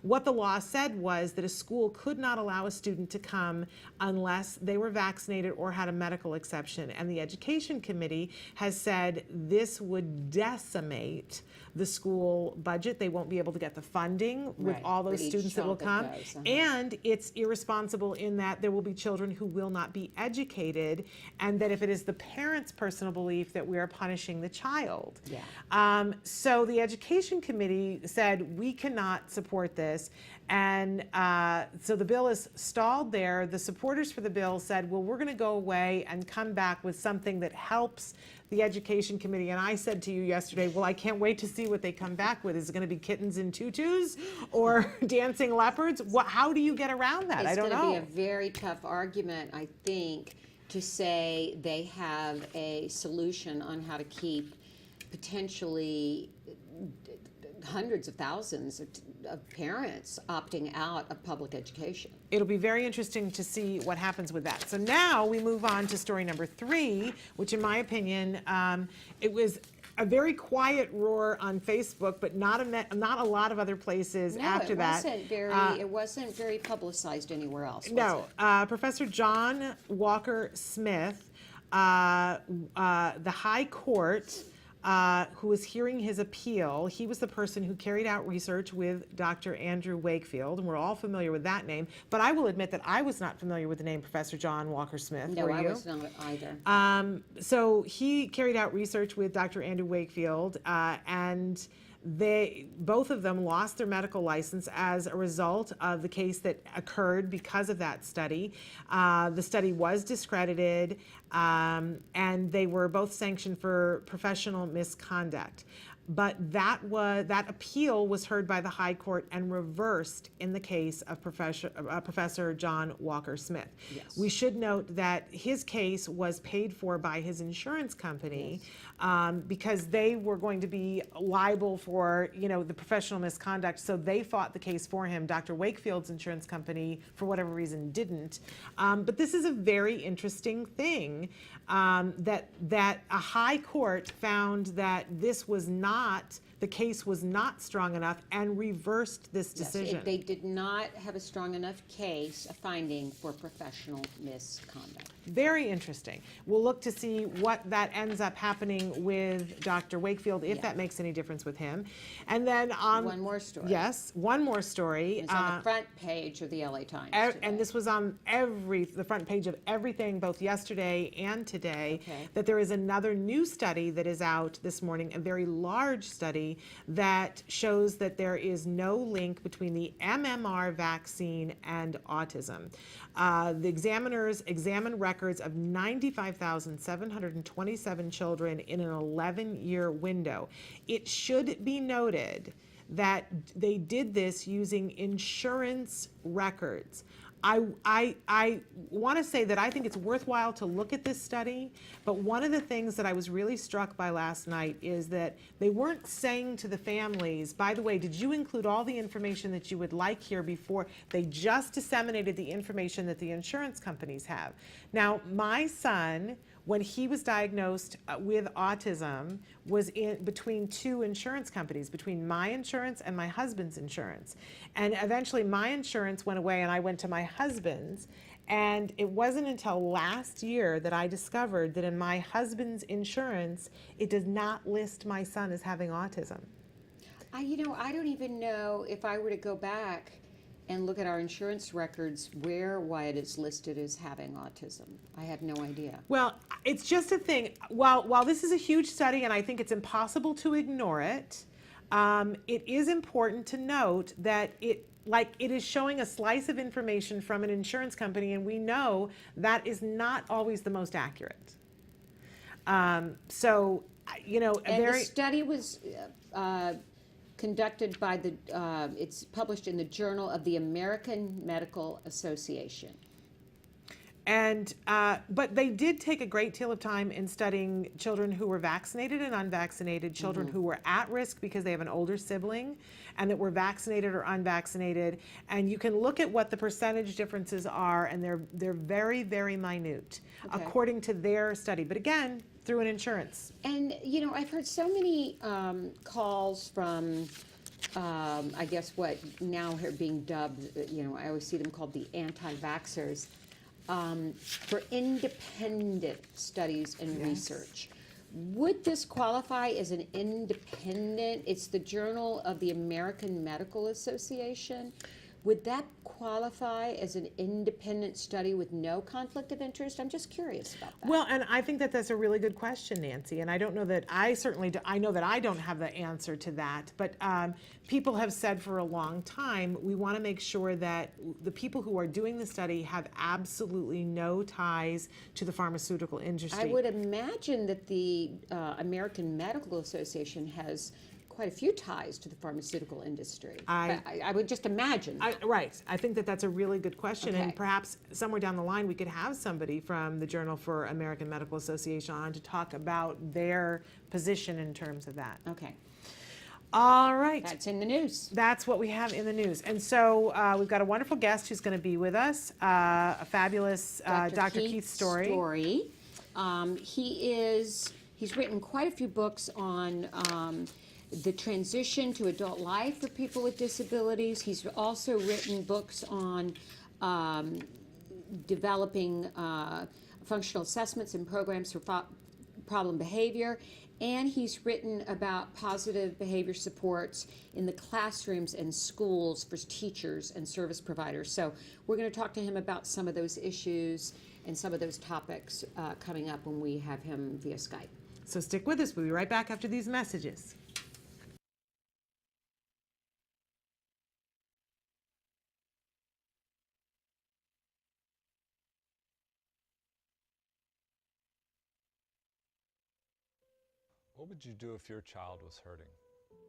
what the law said was that a school could not allow a student to come unless they were vaccinated or had a medical exception. And the Education Committee has said this would decimate the school budget. They won't be able to get the funding with all those students that will come. And it's irresponsible in that there will be children who will not be educated, and that if it is the parent's personal belief, that we are punishing the child. So the Education Committee said we cannot support this, and so the bill is stalled there. The supporters for the bill said, well, we're going to go away and come back with something that helps the Education Committee. And I said to you yesterday, well, I can't wait to see what they come back with. Is it going to be kittens in tutus or dancing leopards? How do you get around that? I don't know. It's going to be a very tough argument, I think, to say they have a solution on how to keep potentially hundreds of thousands of parents opting out of public education. It'll be very interesting to see what happens with that. So now we move on to story number 3, which in my opinion, it was a very quiet roar on Facebook, but not a lot of other places after that. It wasn't very publicized anywhere else, was No. it? Professor John Walker Smith, the High Court, who was hearing his appeal, he was the person who carried out research with Dr. Andrew Wakefield, and we're all familiar with that name. But I will admit that I was not familiar with the name Professor John Walker Smith. No, were you? I was not either. So he carried out research with Dr. Andrew Wakefield, and both of them lost their medical license as a result of the case that occurred because of that study. The study was discredited, and they were both sanctioned for professional misconduct. But that appeal was heard by the High Court and reversed in the case of Professor John Walker Smith. Yes. We should note that his case was paid for by his insurance company, because they were going to be liable for the professional misconduct. So they fought the case for him. Dr. Wakefield's insurance company, for whatever reason, didn't. But this is a very interesting thing, that a High Court found that the case was not strong enough and reversed this decision. Yes, they did not have a strong enough case, a finding for professional misconduct. Very interesting. We'll look to see what that ends up happening with Dr. Wakefield, if that makes any difference with him. And then on one more story. Yes, one more story. It's on the front page of the LA Times. And this was on the front page of everything, both yesterday and today, that there is another new study that is out this morning, a very large study that shows that there is no link between the MMR vaccine and autism. The examiners examined records of 95,727 children in an 11-year window. It should be noted that they did this using insurance records. I want to say that I think it's worthwhile to look at this study, but one of the things that I was really struck by last night is that they weren't saying to the families, by the way, did you include all the information that you would like here before? They just disseminated the information that the insurance companies have. Now, my son, when he was diagnosed with autism, was in between two insurance companies, between my insurance and my husband's insurance. And eventually my insurance went away and I went to my husband's. And it wasn't until last year that I discovered that in my husband's insurance, it does not list my son as having autism. I don't even know if I were to go back and look at our insurance records where Wyatt is listed as having autism. I have no idea. Well, it's just a thing. While this is a huge study, and I think it's impossible to ignore it, it is important to note that it is showing a slice of information from an insurance company, and we know that is not always the most accurate. So, the study was conducted by it's published in the Journal of the American Medical Association. And but they did take a great deal of time in studying children who were vaccinated and unvaccinated, children who were at risk because they have an older sibling, and that were vaccinated or unvaccinated. And you can look at what the percentage differences are, and they're very, very minute, according to their study. But again, through an insurance. And I've heard so many calls from, I guess what now are being dubbed, I always see them called the anti-vaxxers. For independent studies and research. Would this qualify as an independent? It's the Journal of the American Medical Association. Would that qualify as an independent study with no conflict of interest? I'm just curious about that. Well, and I think that that's a really good question, Nancy. And I don't know that I know that I don't have the answer to that. But people have said for a long time, we want to make sure that the people who are doing the study have absolutely no ties to the pharmaceutical industry. I would imagine that the American Medical Association has quite a few ties to the pharmaceutical industry. I would just imagine. Right. I think that that's a really good question. And perhaps somewhere down the line we could have somebody from the Journal for American Medical Association on to talk about their position in terms of that. Okay. All right. That's in the news. That's what we have in the news. And so we've got a wonderful guest who's going to be with us, a fabulous Dr. Keith Story. He's written quite a few books on the transition to adult life for people with disabilities. He's also written books on developing functional assessments and programs for problem behavior. And he's written about positive behavior supports in the classrooms and schools for teachers and service providers. So we're going to talk to him about some of those issues and some of those topics coming up when we have him via Skype. So stick with us. We'll be right back after these messages. What would you do if your child was hurting?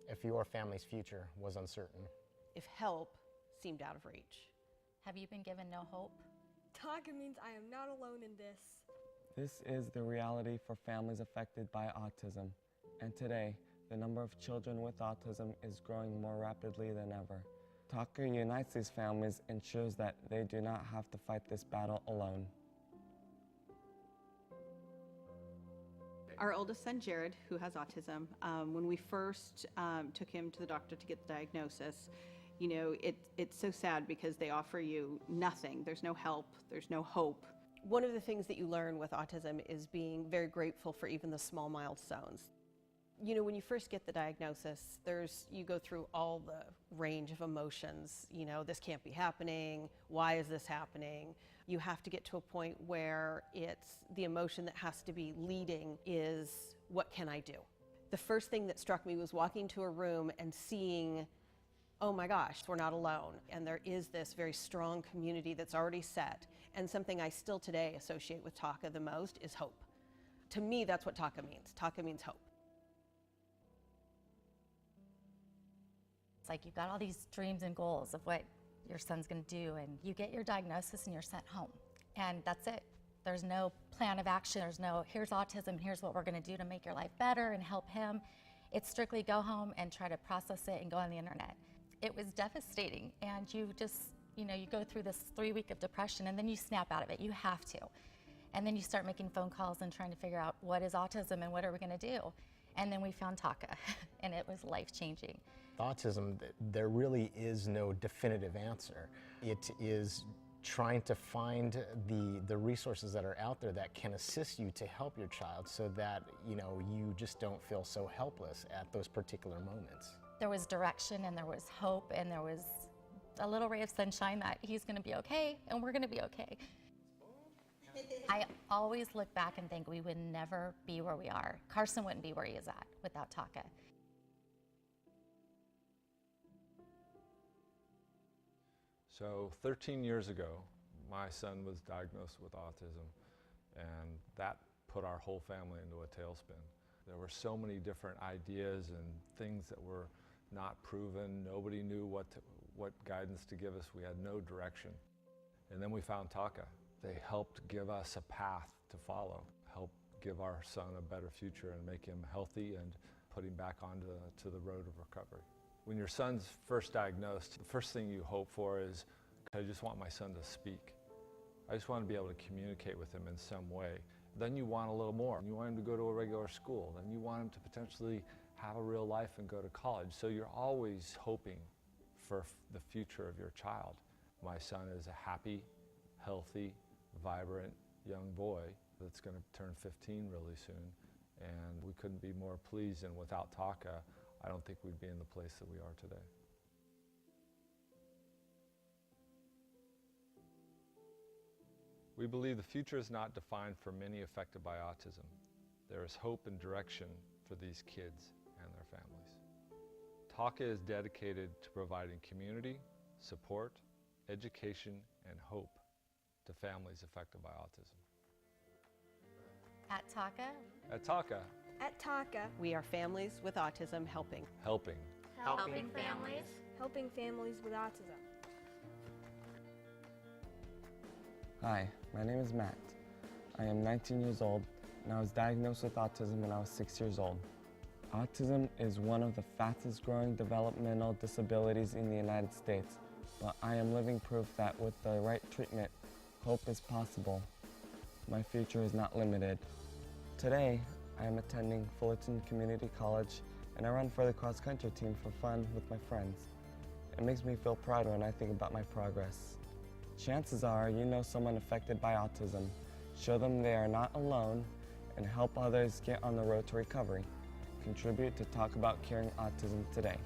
If your family's future was uncertain? If help seemed out of reach? Have you been given no hope? TACA means I am not alone in this. This is the reality for families affected by autism. And today, the number of children with autism is growing more rapidly than ever. TACA unites these families and ensures that they do not have to fight this battle alone. Our oldest son, Jared, who has autism, when we first took him to the doctor to get the diagnosis, it's so sad because they offer you nothing. There's no help, there's no hope. One of the things that you learn with autism is being very grateful for even the small milestones. When you first get the diagnosis, you go through all the range of emotions. This can't be happening. Why is this happening? You have to get to a point where it's the emotion that has to be leading is, what can I do? The first thing that struck me was walking to a room and seeing, oh my gosh, we're not alone. And there is this very strong community that's already set. And something I still today associate with TACA the most is hope. To me, that's what TACA means. TACA means hope. It's like you've got all these dreams and goals of what your son's going to do, and you get your diagnosis and you're sent home. And that's it. There's no plan of action. There's no, here's autism, here's what we're going to do to make your life better and help him. It's strictly go home and try to process it and go on the internet. It was devastating, and you just, you go through this 3 week of depression, and then you snap out of it. You have to. And then you start making phone calls and trying to figure out what is autism and what are we going to do. And then we found TACA, and it was life-changing. Autism, there really is no definitive answer. It is trying to find the resources that are out there that can assist you to help your child so that, you know, you just don't feel so helpless at those particular moments. There was direction and there was hope and there was a little ray of sunshine that he's going to be okay and we're going to be okay. I always look back and think we would never be where we are. Carson wouldn't be where he is at without Taka. So 13 years ago, my son was diagnosed with autism, and that put our whole family into a tailspin. There were so many different ideas and things that were not proven. Nobody knew what guidance to give us. We had no direction. And then we found Taka. They helped give us a path to follow, help give our son a better future and make him healthy and put him back onto the road of recovery. When your son's first diagnosed, the first thing you hope for is, I just want my son to speak. I just want to be able to communicate with him in some way. Then you want a little more. You want him to go to a regular school. Then you want him to potentially have a real life and go to college. So you're always hoping for the future of your child. My son is a happy, healthy, vibrant young boy that's going to turn 15 really soon. And we couldn't be more pleased, and without Taka, I don't think we'd be in the place that we are today. We believe the future is not defined for many affected by autism. There is hope and direction for these kids and their families. Taka is dedicated to providing community, support, education, and hope to families affected by autism. At Taka? At Taka. At Taka, We are families with autism helping. Helping. helping families with autism. Hi, my name is Matt. I am 19 years old, and I was diagnosed with autism when I was 6 years old. Autism is one of the fastest growing developmental disabilities in the United States, but I am living proof that with the right treatment, hope is possible. My future is not limited. Today, I am attending Fullerton Community College, and I run for the cross-country team for fun with my friends. It makes me feel proud when I think about my progress. Chances are you know someone affected by autism. Show them they are not alone and help others get on the road to recovery. Contribute to Talk About Curing Autism today.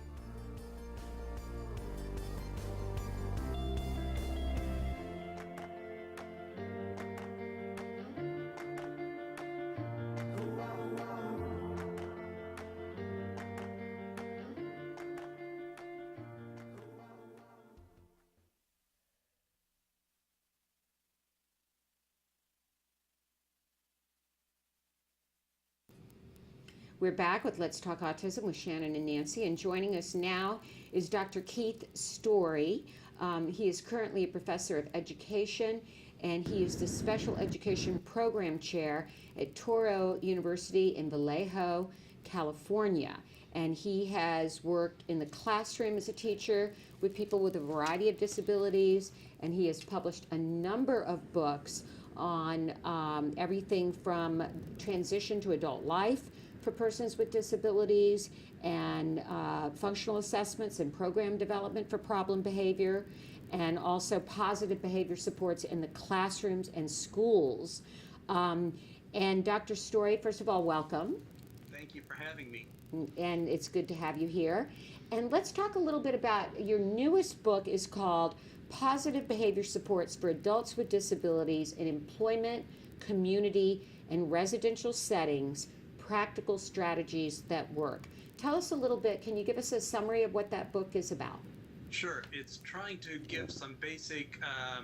We're back with Let's Talk Autism with Shannon and Nancy, and joining us now is Dr. Keith Story. He is currently a professor of education, and he is the Special Education Program Chair at Touro University in Vallejo, California. And he has worked in the classroom as a teacher with people with a variety of disabilities, and he has published a number of books on everything from transition to adult life for persons with disabilities, and functional assessments and program development for problem behavior, and also positive behavior supports in the classrooms and schools. And Dr. Story, first of all, welcome. Thank you for having me. And it's good to have you here. And let's talk a little bit about your newest book is called Positive Behavior Supports for Adults with Disabilities in Employment, Community, and Residential Settings, Practical Strategies That Work. Tell us a little bit, can you give us a summary of what that book is about? Sure. It's trying to give some basic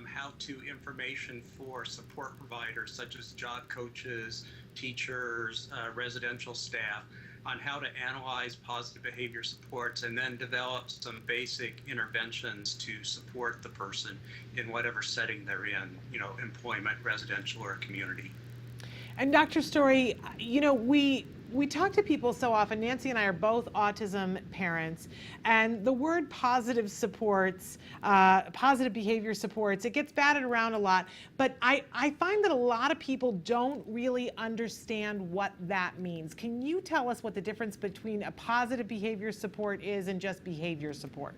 how-to information for support providers such as job coaches, teachers, residential staff on how to analyze positive behavior supports and then develop some basic interventions to support the person in whatever setting they're in, you know, employment, residential, or community. And Dr. Story, you know, we talk to people so often. Nancy and I are both autism parents, and the word positive supports, positive behavior supports, it gets batted around a lot, but I find that a lot of people don't really understand what that means. Can you tell us what the difference between a positive behavior support is and just behavior support?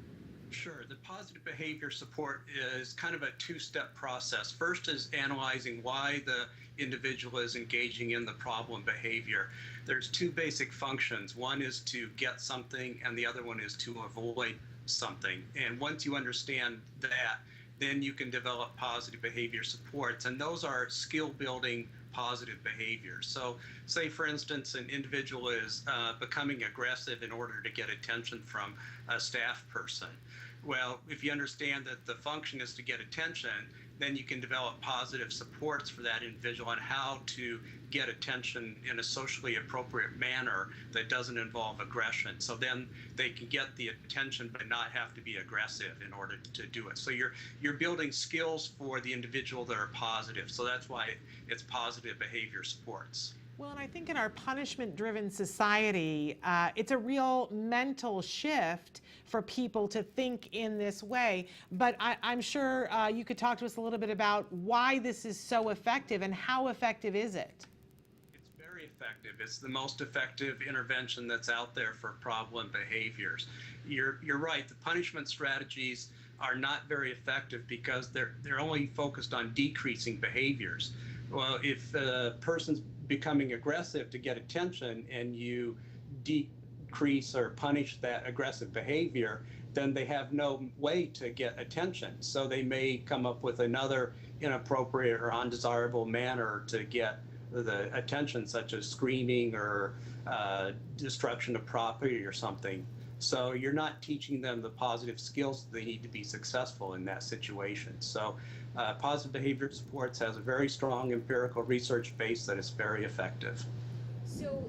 Sure. The positive behavior support is kind of a two-step process. First is analyzing why the individual is engaging in the problem behavior. There's two basic functions. One is to get something, and the other one is to avoid something. And once you understand that, then you can develop positive behavior supports. And those are skill-building positive behaviors. So say, for instance, an individual is becoming aggressive in order to get attention from a staff person. Well, if you understand that the function is to get attention, then you can develop positive supports for that individual on how to get attention in a socially appropriate manner that doesn't involve aggression. So then they can get the attention but not have to be aggressive in order to do it. So you're building skills for the individual that are positive. So that's why it's positive behavior supports. Well, and I think in our punishment-driven society, it's a real mental shift for people to think in this way. But I'm sure you could talk to us a little bit about why this is so effective and how effective is it? It's very effective. It's the most effective intervention that's out there for problem behaviors. You're right. The punishment strategies are not very effective because they're only focused on decreasing behaviors. Well, if the person's becoming aggressive to get attention and you decrease or punish that aggressive behavior, then they have no way to get attention. So they may come up with another inappropriate or undesirable manner to get the attention, such as screaming or destruction of property or something. So you're not teaching them the positive skills they need to be successful in that situation. So positive behavior supports has a very strong empirical research base that is very effective. So,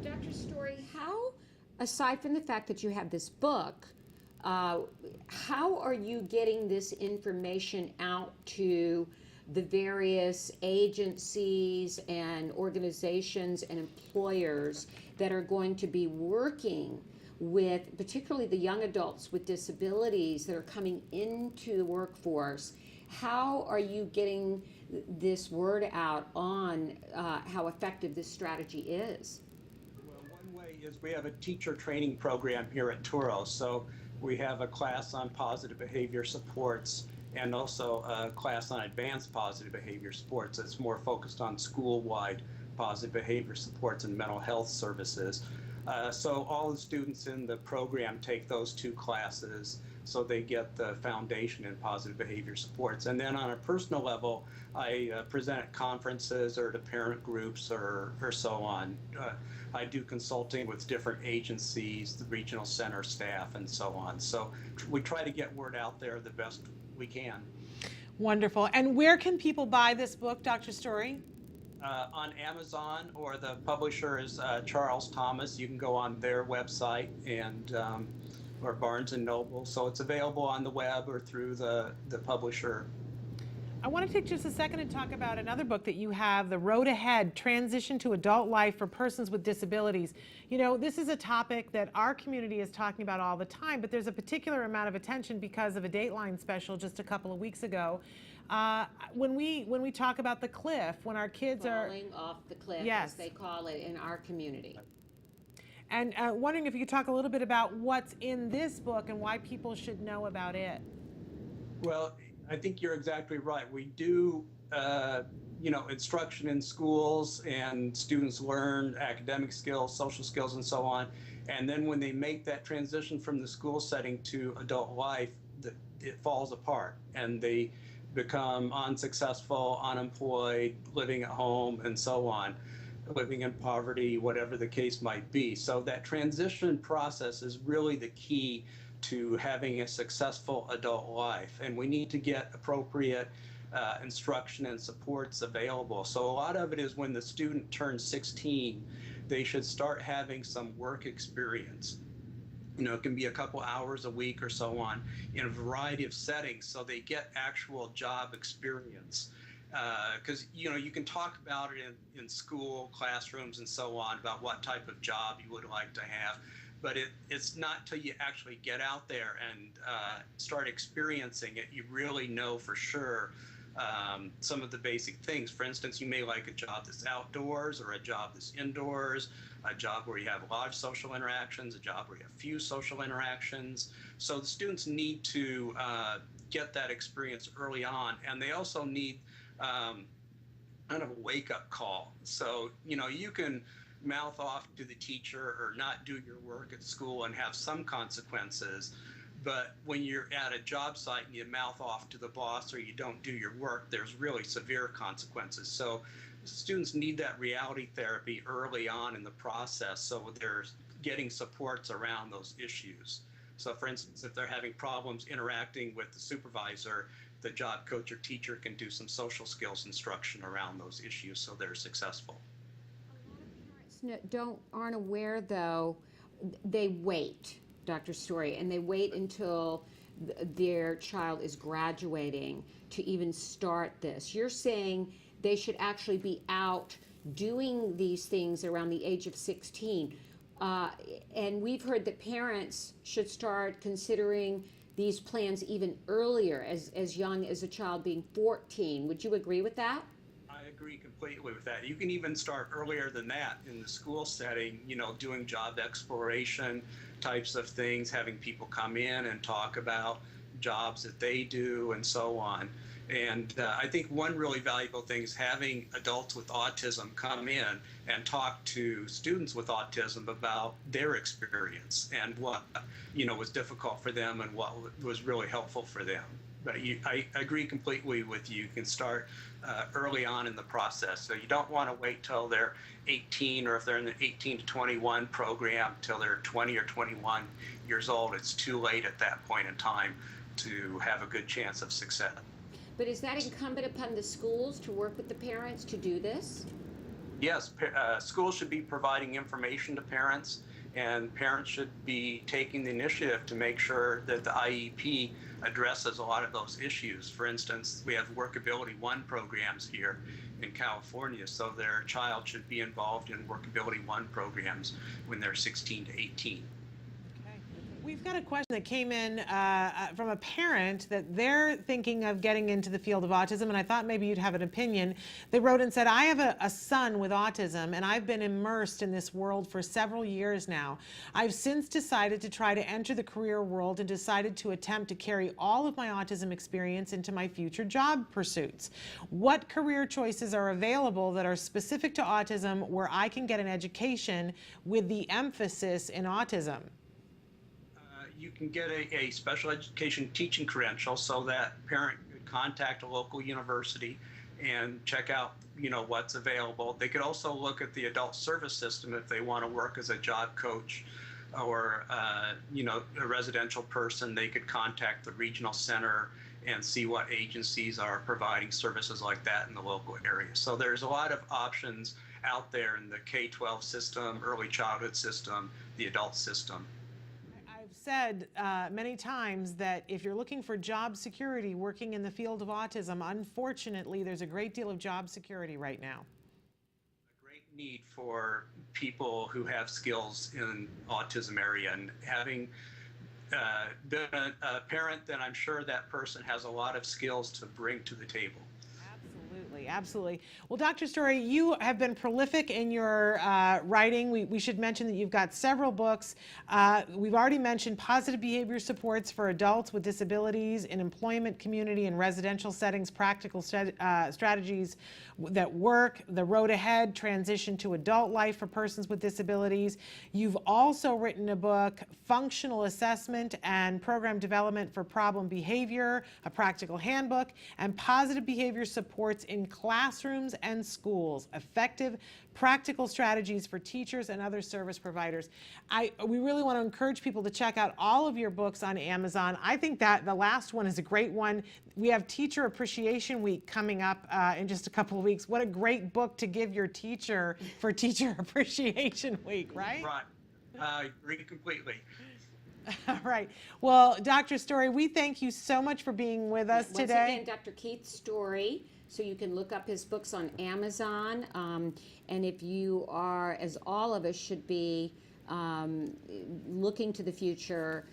Dr. Story, how, aside from the fact that you have this book, how are you getting this information out to the various agencies and organizations and employers that are going to be working with particularly the young adults with disabilities that are coming into the workforce? How are you getting this word out on how effective this strategy is? Well, one way is we have a teacher training program here at Touro. So we have a class on positive behavior supports and also a class on advanced positive behavior supports that's more focused on school-wide positive behavior supports and mental health services. So all the students in the program take those two classes so they get the foundation in positive behavior supports. And then on a personal level, I present at conferences or to parent groups or so on. I do consulting with different agencies, the regional center staff, and so on. So we try to get word out there the best we can. Wonderful. And where can people buy this book, Dr. Story? On Amazon, or the publisher is Charles Thomas. You can go on their website and or Barnes & Noble. So it's available on the web or through the publisher. I want to take just a second and talk about another book that you have, The Road Ahead, Transition to Adult Life for Persons with Disabilities. You know, this is a topic that our community is talking about all the time, but there's a particular amount of attention because of a Dateline special just a couple of weeks ago. When we talk about the cliff, when our kids are falling off the cliff, yes, as they call it in our community. And wondering if you could talk a little bit about what's in this book and why people should know about it. Well, I think you're exactly right. We do, instruction in schools, and students learn academic skills, social skills, and so on. And then when they make that transition from the school setting to adult life, it falls apart, and they become unsuccessful, unemployed, living at home, and so on, living in poverty, whatever the case might be. So that transition process is really the key to having a successful adult life, and we need to get appropriate instruction and supports available. So a lot of it is when the student turns 16, they should start having some work experience. You know, it can be a couple hours a week or so on in a variety of settings, so they get actual job experience. Because, you can talk about it in school, classrooms, and so on, about what type of job you would like to have. But it's not till you actually get out there and start experiencing it, you really know for sure some of the basic things. For instance, you may like a job that's outdoors or a job that's indoors, a job where you have a lot of social interactions, a job where you have few social interactions. So the students need to get that experience early on, and they also need kind of a wake-up call. So, you can mouth off to the teacher or not do your work at school and have some consequences, but when you're at a job site and you mouth off to the boss or you don't do your work, there's really severe consequences. So students need that reality therapy early on in the process, so they're getting supports around those issues. So for instance, if they're having problems interacting with the supervisor, the job coach or teacher can do some social skills instruction around those issues so they're successful. Aren't aware, though, they wait, Dr. Story, and they wait until their child is graduating to even start this. You're saying they should actually be out doing these things around the age of 16. And we've heard that parents should start considering these plans even earlier, as young as a child being 14. Would you agree with that? I agree completely with that. You can even start earlier than that in the school setting, doing job exploration types of things, having people come in and talk about jobs that they do and so on. And I think one really valuable thing is having adults with autism come in and talk to students with autism about their experience and what was difficult for them and what was really helpful for them. But I agree completely with you. You can start early on in the process. So you don't want to wait till they're 18, or if they're in the 18 to 21 program till they're 20 or 21 years old. It's too late at that point in time to have a good chance of success. But is that incumbent upon the schools to work with the parents to do this? Yes, schools should be providing information to parents, and parents should be taking the initiative to make sure that the IEP addresses a lot of those issues. For instance, we have Workability 1 programs here in California, so their child should be involved in Workability 1 programs when they're 16 to 18. We've got a question that came in from a parent that they're thinking of getting into the field of autism, and I thought maybe you'd have an opinion. They wrote and said, I have a son with autism, and I've been immersed in this world for several years now. I've since decided to try to enter the career world and decided to attempt to carry all of my autism experience into my future job pursuits. What career choices are available that are specific to autism where I can get an education with the emphasis in autism? You can get a special education teaching credential so that parent could contact a local university and check out, what's available. They could also look at the adult service system if they want to work as a job coach or, a residential person. They could contact the regional center and see what agencies are providing services like that in the local area. So there's a lot of options out there in the K-12 system, early childhood system, the adult system. Said many times that if you're looking for job security working in the field of autism, unfortunately, there's a great deal of job security right now. A great need for people who have skills in autism area, and having been a parent, then I'm sure that person has a lot of skills to bring to the table. Absolutely, absolutely. Well, Dr. Story, you have been prolific in your writing. We should mention that you've got several books. We've already mentioned positive behavior supports for adults with disabilities in employment, community, and residential settings, practical strategies that work, the road ahead, transition to adult life for persons with disabilities. You've also written a book, Functional Assessment and Program Development for Problem Behavior, a practical handbook, and positive behavior supports in classrooms and schools, effective practical strategies for teachers and other service providers. We really want to encourage people to check out all of your books on Amazon. I think that the last one is a great one. We have Teacher Appreciation Week coming up in just a couple of weeks. What a great book to give your teacher for Teacher Appreciation Week, right? Right. I agree completely. All right. Well, Dr. Story, we thank you so much for being with us today. Once again, Dr. Keith Story. So you can look up his books on Amazon. And if you are, as all of us should be, looking to the future,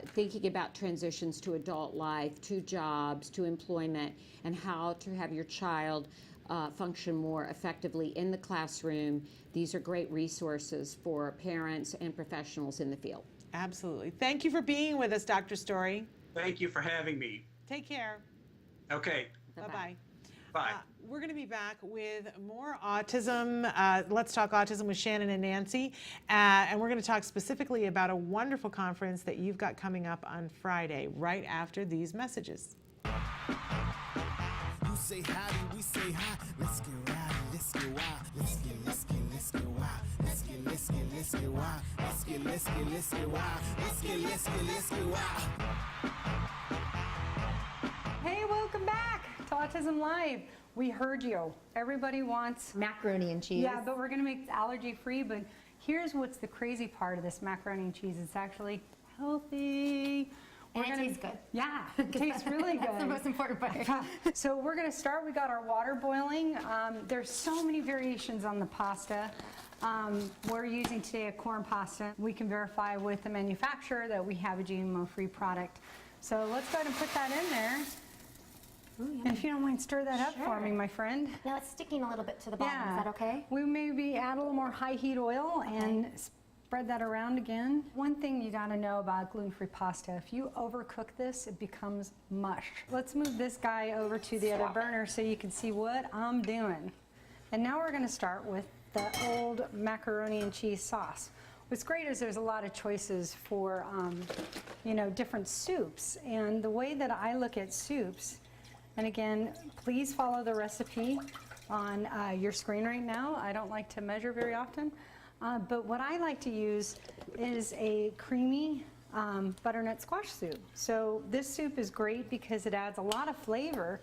thinking about transitions to adult life, to jobs, to employment, and how to have your child function more effectively in the classroom. These are great resources for parents and professionals in the field. Absolutely. Thank you for being with us, Dr. Story. Thank you for having me. Take care. Okay. Bye-bye. Bye. We're going to be back with more autism. Let's Talk Autism with Shannon and Nancy. And we're going to talk specifically about a wonderful conference that you've got coming up on Friday, right after these messages. You say howdy, we say hi. Let's get rowdy, let's get wild. Let's get wild. Let's get wild. Let's get wild. Let's get wild. Hey, welcome back to Autism Live. We heard you. Everybody wants macaroni and cheese. Yeah, but we're going to make it allergy free. But here's what's the crazy part of this macaroni and cheese. It's actually healthy. And it tastes good. Yeah, it tastes really good. That's the most important part. So we're going to start. We got our water boiling. There's so many variations on the pasta. We're using today a corn pasta. We can verify with the manufacturer that we have a GMO-free product. So let's go ahead and put that in there. Ooh, and if you don't mind, stir that up for me, my friend. Now it's sticking a little bit to the bottom. Yeah. Is that okay? We maybe add a little more high heat oil and spread that around again. One thing you gotta know about gluten-free pasta, if you overcook this, it becomes mush. Let's move this guy over to the other burner so you can see what I'm doing. And now we're gonna start with the old macaroni and cheese sauce. What's great is there's a lot of choices for, you know, different soups. And the way that I look at soups, and again, please follow the recipe on your screen right now. I don't like to measure very often. But what I like to use is a creamy butternut squash soup. So this soup is great because it adds a lot of flavor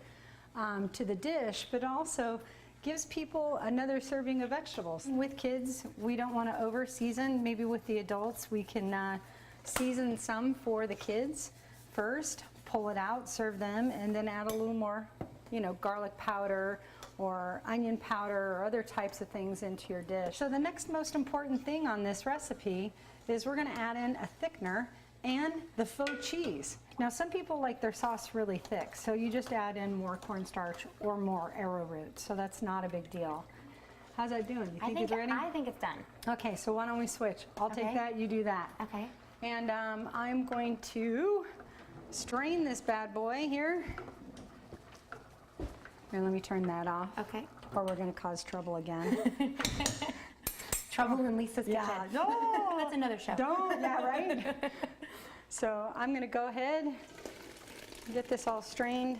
to the dish, but also gives people another serving of vegetables. With kids, we don't want to over season. Maybe with the adults, we can season some for the kids first, pull it out, serve them, and then add a little more, you know, garlic powder or onion powder or other types of things into your dish. So the next most important thing on this recipe is we're going to add in a thickener and the faux cheese. Now some people like their sauce really thick, so you just add in more cornstarch or more arrowroot, so that's not a big deal. How's that doing? You think it's ready? I think it's done. Okay, so why don't we switch? I'll take that, you do that. Okay. And I'm going to strain this bad boy here. Here, let me turn that off. Okay. Or we're going to cause trouble again. Trouble in Lisa's kitchen. Yeah, no! That's another show. Don't, yeah, right? So I'm going to go ahead and get this all strained.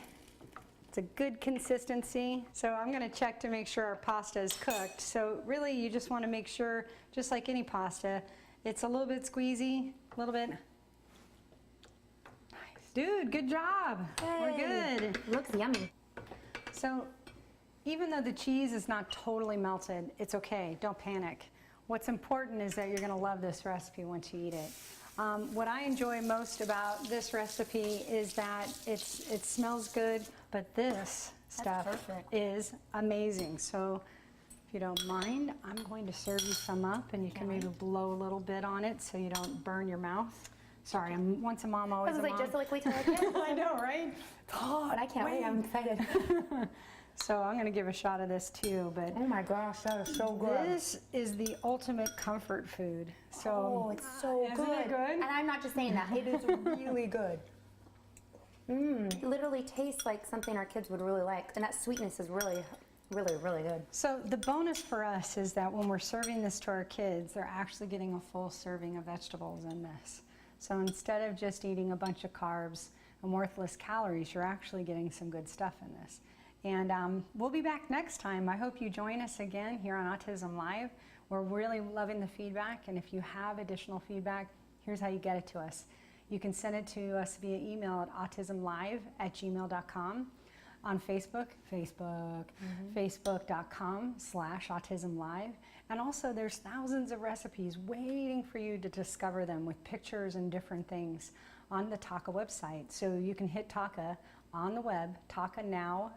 It's a good consistency. So I'm going to check to make sure our pasta is cooked. So really you just want to make sure, just like any pasta, it's a little bit squeezy, a little bit. Nice. Dude, good job. Yay. We're good. Looks yummy. So even though the cheese is not totally melted, it's okay. Don't panic. What's important is that you're going to love this recipe once you eat it. What I enjoy most about this recipe is that it smells good, but this stuff is amazing. So if you don't mind, I'm going to serve you some up, and you can maybe blow a little bit on it so you don't burn your mouth. Sorry, I'm once a mom, always a mom. Just like we tell our kids. I know, right? But I can't wait. I'm excited. So I'm going to give a shot of this too, but oh my gosh, that is so good. This is the ultimate comfort food. So oh, it's so isn't good. it good? And I'm not just saying that. It is really good. It literally tastes like something our kids would really like, and that sweetness is really, really, really good. So the bonus for us is that when we're serving this to our kids, they're actually getting a full serving of vegetables in this. So instead of just eating a bunch of carbs and worthless calories, you're actually getting some good stuff in this. And we'll be back next time. I hope you join us again here on Autism Live. We're really loving the feedback, and if you have additional feedback, here's how you get it to us. You can send it to us via email at autismlive@gmail.com. On Facebook, facebook.com/autismlive. And also there's thousands of recipes waiting for you to discover them with pictures and different things on the TACA website. So you can hit TACA on the web, tacanow.org,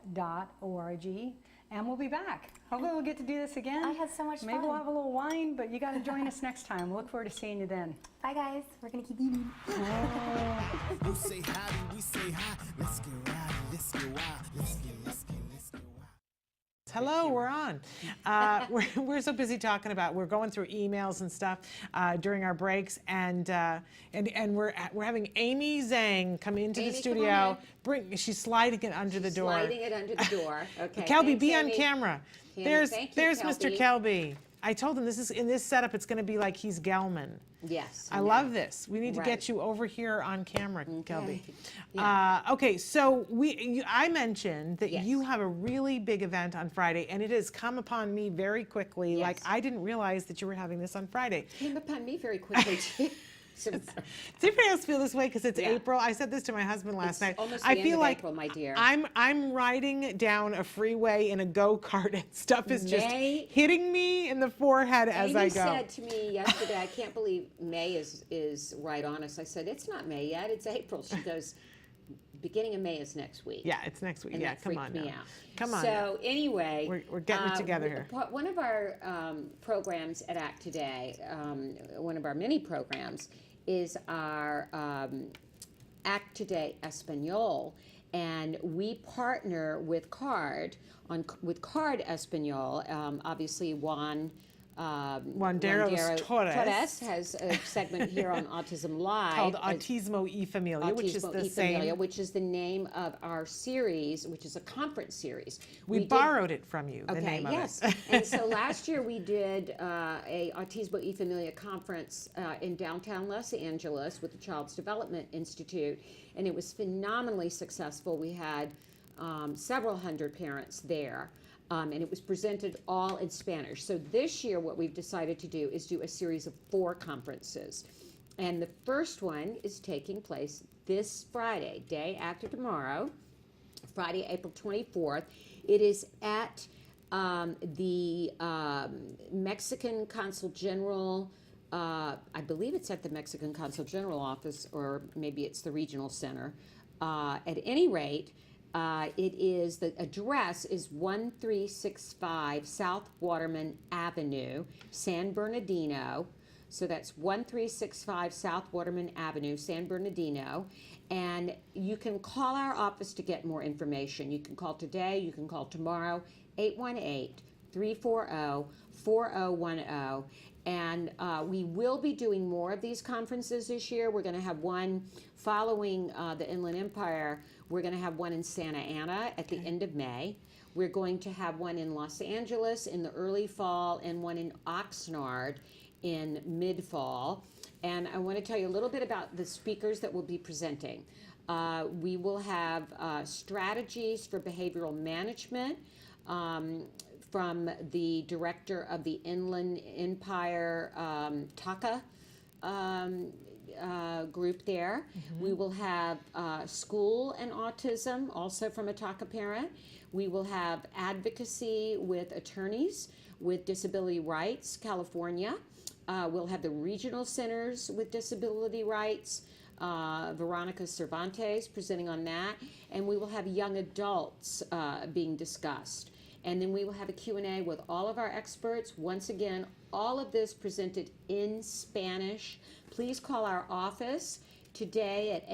and we'll be back. Hopefully we'll get to do this again. I had so much fun. Maybe we'll have a little wine, but you got to join us next time. We'll look forward to seeing you then. Bye, guys. We're going to keep eating. You say howdy, we say hi. Let's get rowdy, let's get wild. Let's get wild. Hello, we're on. We're so busy talking about, we're going through emails and stuff during our breaks, and we're having Amy Zhang come into the studio. She's sliding it under the door. Sliding it under the door. Okay. Kelby, be Amy. on camera. There's Mr. Kelby. I told him in this setup it's going to be like he's Gelman. Yes. I love this. We need to get you over here on camera, Kelby. Yeah. Okay, so I mentioned that you have a really big event on Friday, and it has come upon me very quickly. Yes. Like, I didn't realize that you were having this on Friday. Came upon me very quickly, too. Does anybody else feel this way? Because it's April. I said this to my husband last night. Almost I the feel end of like April, my dear. I'm riding down a freeway in a go-kart, and stuff is just hitting me in the forehead as I go. Amy said to me yesterday, I can't believe May is right on us. I said, it's not May yet, it's April. She goes, beginning of May is next week. Yeah, it's next week. And Yeah, that come freaked on me now. out. Come on. So anyway, we're getting it together here. One of our programs at ACT Today, one of our mini programs, is our ACT Today Espanol, and we partner with CARD Espanol. Obviously, Juanderos Torres has a segment here on Autism Live called Autismo y Familia, which is the same. Which is the name of our series, which is a conference series. We borrowed it from you. The name of yes. it. And so last year we did a Autismo y Familia conference in downtown Los Angeles with the Child's Development Institute, and it was phenomenally successful. We had several hundred parents there. And it was presented all in Spanish. So this year what we've decided to do is do a series of 4 conferences. And the first one is taking place this Friday, day after tomorrow, Friday, April 24th. It is at the Mexican Consul General, I believe it's at the Mexican Consul General office, or maybe it's the regional center. At any rate, the address is 1365 South Waterman Avenue, San Bernardino. So that's 1365 South Waterman Avenue, San Bernardino. And you can call our office to get more information. You can call today, you can call tomorrow, 818-340-4010. And we will be doing more of these conferences this year. We're going to have one following the Inland Empire. We're going to have one in Santa Ana at the end of May. We're going to have one in Los Angeles in the early fall, and one in Oxnard in mid-fall. And I want to tell you a little bit about the speakers that will be presenting. We will have strategies for behavioral management from the director of the Inland Empire TACA group there. We will have school and autism, also from a TACA parent. We will have advocacy with attorneys with Disability Rights California. We'll have the regional centers with disability rights. Veronica Cervantes presenting on that. And we will have young adults being discussed. And then we will have a Q&A with all of our experts. Once again, all of this presented in Spanish. Please call our office today at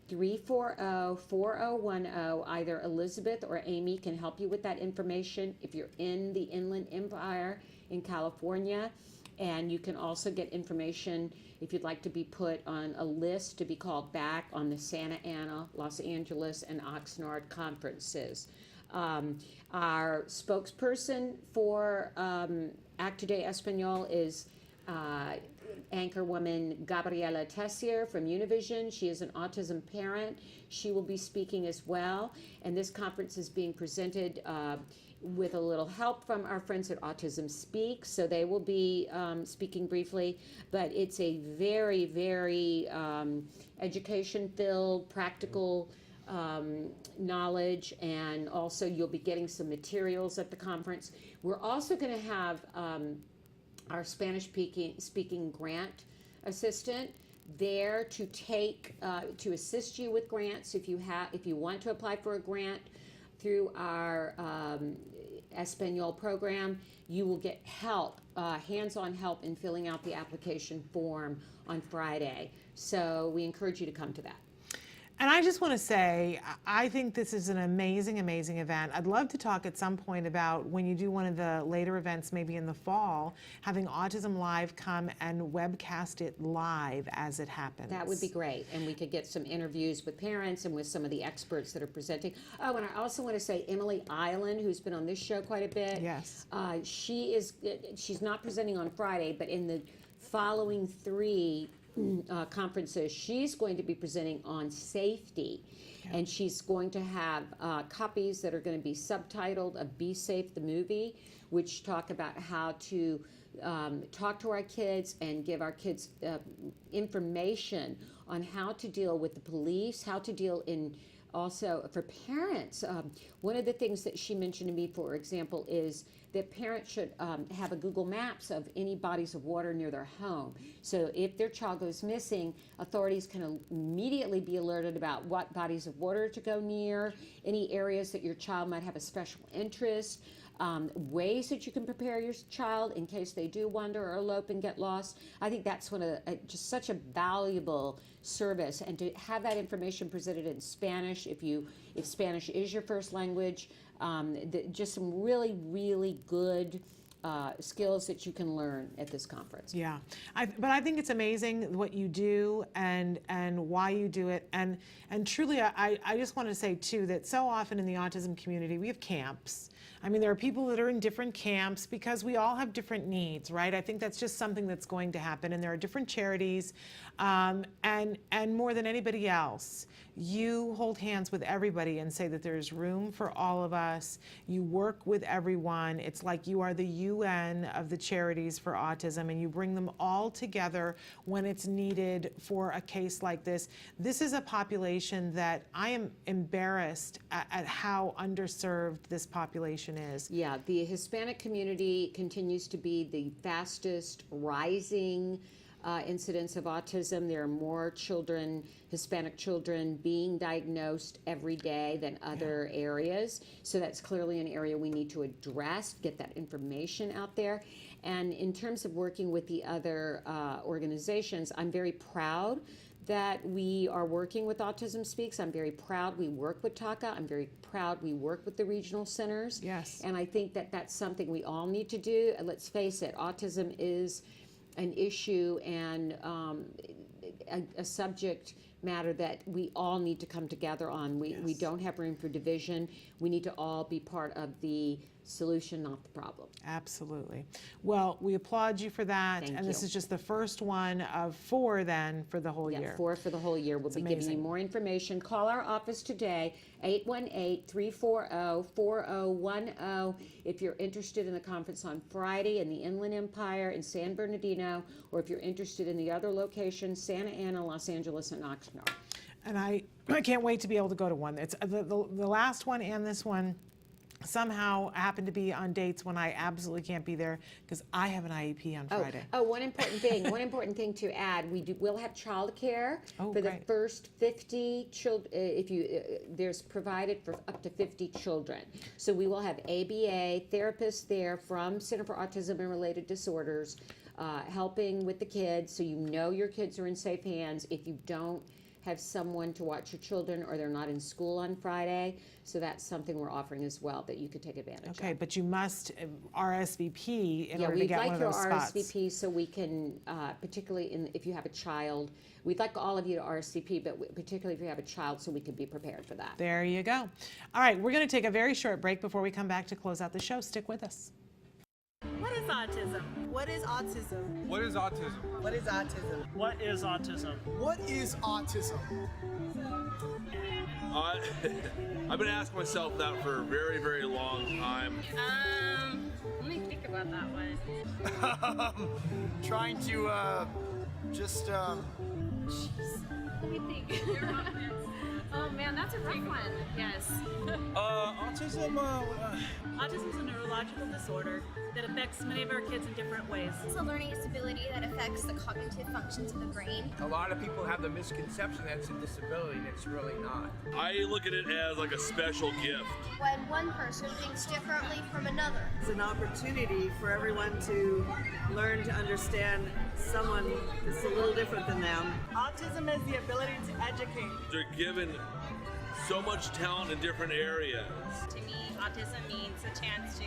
818-340-4010. Either Elizabeth or Amy can help you with that information if you're in the Inland Empire in California. And you can also get information if you'd like to be put on a list to be called back on the Santa Ana, Los Angeles, and Oxnard conferences. Our spokesperson for ACT Today Espanol is anchorwoman Gabriela Tessier from Univision. She is an autism parent. She will be speaking as well. And this conference is being presented with a little help from our friends at Autism Speak. So they will be speaking briefly. But it's a very, very education-filled, practical knowledge, and also you'll be getting some materials at the conference. We're also going to have our Spanish-speaking grant assistant there to assist you with grants if you want to apply for a grant. through our Espanol program, you will get help, hands-on help in filling out the application form on Friday. So we encourage you to come to that. And I just want to say, I think this is an amazing, amazing event. I'd love to talk at some point about when you do one of the later events, maybe in the fall, having Autism Live come and webcast it live as it happens. That would be great. And we could get some interviews with parents and with some of the experts that are presenting. Oh, and I also want to say Emily Island, who's been on this show quite a bit. Yes. She's not presenting on Friday, but in the following 3 conferences, she's going to be presenting on safety, and she's going to have copies that are going to be subtitled of Be Safe the Movie, which talk about how to talk to our kids and give our kids information on how to deal with the police, how to deal in also for parents. One of the things that she mentioned to me, for example, is that parents should have a Google Maps of any bodies of water near their home. So if their child goes missing, authorities can immediately be alerted about what bodies of water to go near, any areas that your child might have a special interest, ways that you can prepare your child in case they do wander or elope and get lost. I think that's one of the, just such a valuable service, and to have that information presented in Spanish, if Spanish is your first language, just some really, really good skills that you can learn at this conference. Yeah, but I think it's amazing what you do and why you do it, and truly I just want to say too that so often in the autism community we have camps. I mean, there are people that are in different camps because we all have different needs, right? I think that's just something that's going to happen, and there are different charities, and more than anybody else, you hold hands with everybody and say that there's room for all of us. You work with everyone. It's like you are the UN of the charities for autism, and you bring them all together when it's needed for a case like this. This is a population that I am embarrassed at how underserved this population is. Yeah, the Hispanic community continues to be the fastest rising incidence of autism. There are more children, Hispanic children, being diagnosed every day than other areas. So that's clearly an area we need to address, get that information out there. And in terms of working with the other organizations, I'm very proud that we are working with Autism Speaks. I'm very proud we work with TACA. I'm very proud we work with the regional centers. Yes. And I think that that's something we all need to do. And let's face it, autism is an issue and a subject matter that we all need to come together on. We don't have room for division. We need to all be part of the solution, not the problem. Absolutely. Well, we applaud you for that. Thank and you. this is just the first one of 4 then for the whole year. 4 for the whole year. We'll be giving you more information. Call our office today, 818-340-4010, if you're interested in the conference on Friday in the Inland Empire in San Bernardino, or if you're interested in the other locations, Santa Ana, Los Angeles, and Oxnard. And I can't wait to be able to go to one. It's the last one and this one somehow happen to be on dates when I absolutely can't be there because I have an IEP on Friday. Oh, one important thing to add, we'll have childcare for the great. first 50 children, there's provided for up to 50 children. So we will have ABA therapists there from Center for Autism and Related Disorders helping with the kids, so you know your kids are in safe hands. If you don't have someone to watch your children or they're not in school on Friday, so that's something we're offering as well that you could take advantage of. Okay, but you must RSVP in order to get one of those spots. Yeah, we'd like your RSVP so we can, particularly if you have a child, we'd like all of you to RSVP, but particularly if you have a child, so we can be prepared for that. There you go. All right, we're going to take a very short break before we come back to close out the show. Stick with us. What is autism? What is autism? What is autism? What is autism? What is autism? What is autism? I've been asking myself that for a very, very long time. Let me think about that one. Trying to, just, Jeez. Let me think. Oh man, that's a big one. Yes. Autism, Autism is a neurological disorder that affects many of our kids in different ways. It's a learning disability that affects the cognitive functions of the brain. A lot of people have the misconception that it's a disability, and it's really not. I look at it as like a special gift. When one person thinks differently from another. It's an opportunity for everyone to learn to understand someone that's a little different than them. Autism is the ability to educate. They're given so much talent in different areas. To me, autism means a chance to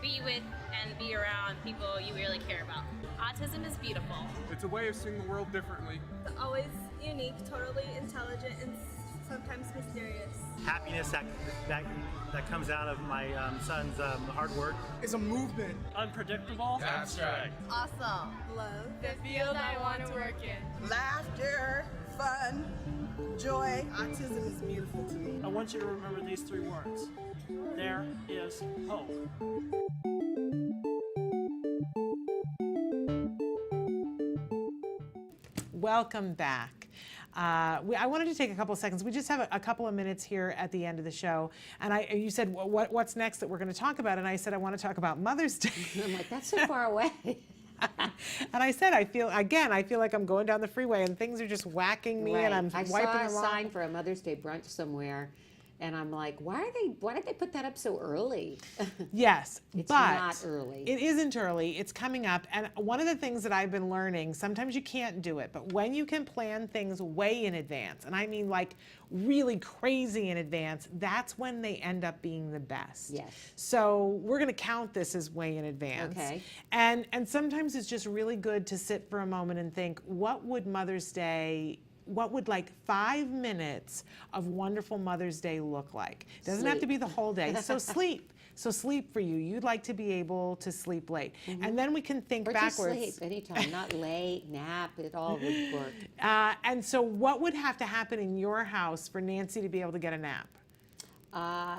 be with and be around people you really care about. Autism is beautiful. It's a way of seeing the world differently. It's always unique, totally intelligent, and sometimes mysterious. Happiness that comes out of my son's hard work. It's a movement. Unpredictable. That's right. Awesome. Love. The field I want to work in. Laughter, fun, joy. Autism is beautiful to me. I want you to remember these 3 words. There is hope. Welcome back. I wanted to take a couple of seconds. We just have a couple of minutes here at the end of the show. And you said, what's next that we're going to talk about? And I said, I want to talk about Mother's Day. I'm like, that's so far away. And I said, I feel like I'm going down the freeway and things are just whacking me and I'm wiping I saw a along. sign for a Mother's Day brunch somewhere. And I'm like, why did they put that up so early? Yes, It's but not early. It isn't early. It's coming up. And one of the things that I've been learning, sometimes you can't do it, but when you can plan things way in advance, and I mean like really crazy in advance, that's when they end up being the best. Yes. So we're going to count this as way in advance. Okay. And sometimes it's just really good to sit for a moment and think, what would like 5 minutes of wonderful Mother's Day look like? Doesn't have to be the whole day. So sleep. So sleep for you. You'd like to be able to sleep late. Mm-hmm. And then we can think Or backwards. just sleep anytime, not late, nap, it all would work. And so what would have to happen in your house for Nancy to be able to get a nap?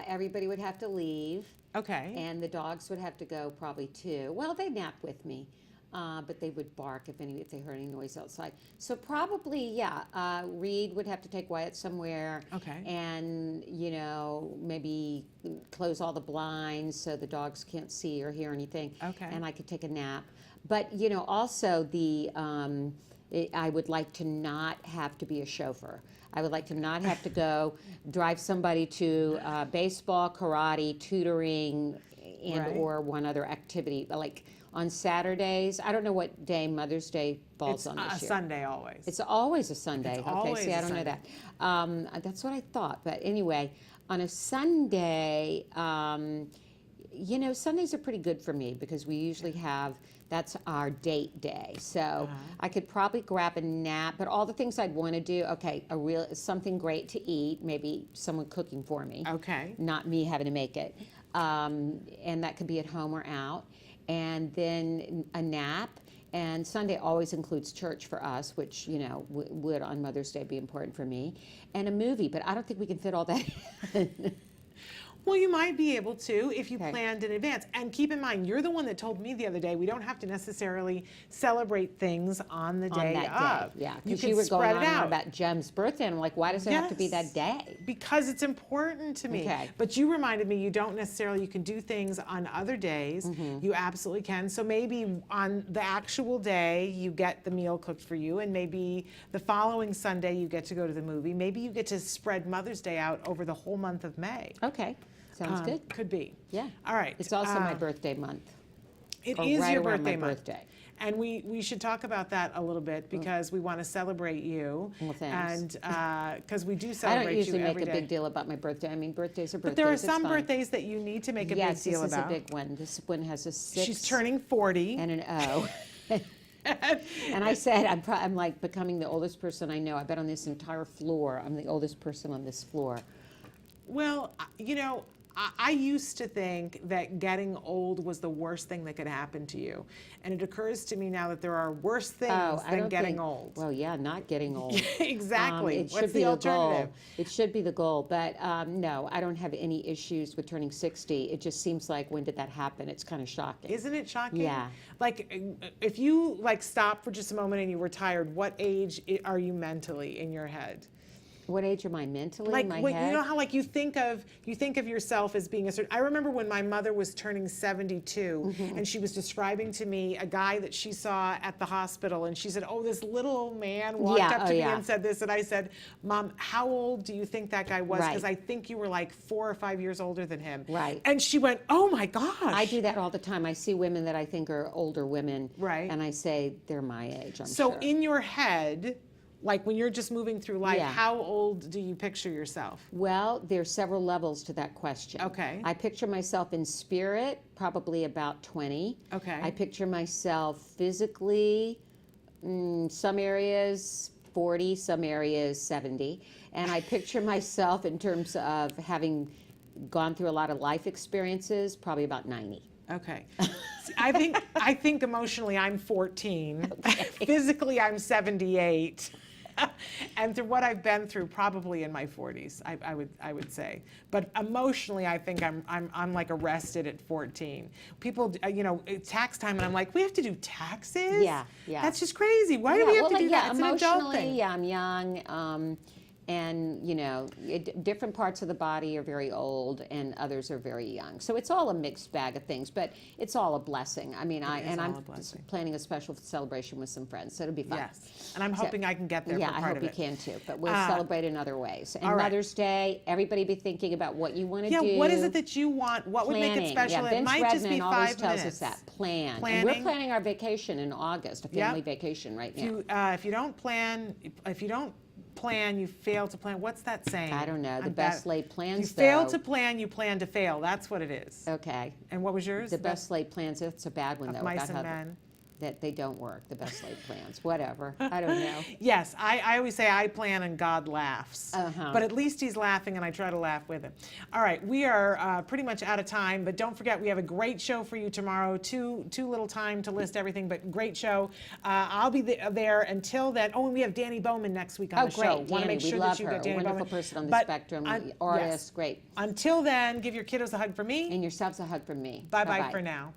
Everybody would have to leave. Okay. And the dogs would have to go probably too. Well, they nap with me. But they would bark if they heard any noise outside. So probably, yeah, Reed would have to take Wyatt somewhere. Okay. And, maybe close all the blinds so the dogs can't see or hear anything. Okay. And I could take a nap. But, also I would like to not have to be a chauffeur. I would like to not have to go drive somebody to baseball, karate, tutoring, and or one other activity. Like, on Saturdays, I don't know what day Mother's Day falls on this year. It's a Sunday always. It's always a Sunday. It's okay, always see, I a don't know Sunday. that. That's what I thought. But anyway, on a Sunday, Sundays are pretty good for me because we usually that's our date day. So I could probably grab a nap, but all the things I'd want to do, okay, something great to eat, maybe someone cooking for me. Okay. Not me having to make it. And that could be at home or out. And then a nap, and Sunday always includes church for us, which, would on Mother's Day be important for me, and a movie, but I don't think we can fit all that in. Well, you might be able to if you planned in advance. And keep in mind, you're the one that told me the other day we don't have to necessarily celebrate things on the day of. Yeah, you because can you were spread going it on out. about Jem's birthday, and I'm like, why does it have to be that day? Because it's important to me. Okay. But you reminded me you can do things on other days. Mm-hmm. You absolutely can. So maybe on the actual day, you get the meal cooked for you, and maybe the following Sunday, you get to go to the movie. Maybe you get to spread Mother's Day out over the whole month of May. Okay. Sounds good. Could be. Yeah. All right. It's also my birthday month. It Or is right your around birthday my month. birthday. And we should talk about that a little bit because we want to celebrate you. Well, thanks. And because we do I celebrate don't you usually make every a day. big deal about my birthday. I mean, birthdays are birthdays. But there are it's some fine. birthdays that you need to make a yes, big deal this about. is a big one. This one has a 6. She's turning 40. And an O. And I said, I'm like becoming the oldest person I know. I bet on this entire floor, I'm the oldest person on this floor. Well, I used to think that getting old was the worst thing that could happen to you. And it occurs to me now that there are worse things than getting old. Well, yeah, not getting old. Exactly. It What's should be the the goal. alternative? It should be the goal. But no, I don't have any issues with turning 60. It just seems like, when did that happen? It's kind of shocking. Isn't it shocking? Yeah. Like, if you stop for just a moment and you were tired, what age are you mentally in your head? What age am I mentally? Like, in my what, head? you know how like you think of yourself as being a certain. I remember when my mother was turning 72, and she was describing to me a guy that she saw at the hospital, and she said, "Oh, this little old man walked up to me and said this," and I said, "Mom, how old do you think that guy was? Because I think you were like 4 or 5 years older than him." Right. And she went, "Oh my gosh." I do that all the time. I see women that I think are older women, right? And I say they're my age. So in your head, like when you're just moving through life, how old do you picture yourself? Well, there's several levels to that question. Okay. I picture myself in spirit, probably about 20. Okay. I picture myself physically, some areas 40, some areas 70. And I picture myself in terms of having gone through a lot of life experiences, probably about 90. Okay. See, I think emotionally I'm 14. Okay. Physically I'm 78. And through what I've been through, probably in my 40s, I would say. But emotionally, I think I'm like arrested at 14. People, you know, it's tax time, and I'm like, we have to do taxes? Yeah. That's just crazy. Why do we have to do that? It's an adult thing. Yeah, I'm young. And, you know, different parts of the body are very old and others are very young. So it's all a mixed bag of things, but it's all a blessing. I mean, I'm planning a special celebration with some friends, so it'll be fun. Yes, and I'm hoping I can get there for part of it. Yeah, I hope you can too, but we'll celebrate in other ways. And Mother's Day, everybody be thinking about what you want to do. Yeah, what is it that you want? What would make it special? Yeah, it might just be 5 minutes. always tells us that. Plan. And we're planning our vacation in August, a family vacation right now. If you don't plan, you fail to plan. What's that saying? I don't know. The best laid plans, You fail to plan, you plan to fail. That's what it is. Okay. And what was yours? The best laid plans, it's a bad one, though. Mice and Men. That they don't work, the best laid plans. Whatever. I don't know. Yes, I always say I plan and God laughs. But at least he's laughing and I try to laugh with him. All right, we are pretty much out of time, but don't forget we have a great show for you tomorrow. Too little time to list everything, but great show. I'll be there until then. Oh, and we have Danny Bowman next week on the show. Great. Want to make sure that you get Danny Wonderful Bowman. person on the spectrum, artist, great. Until then, give your kiddos a hug from me. And yourselves a hug from me. Bye-bye for now.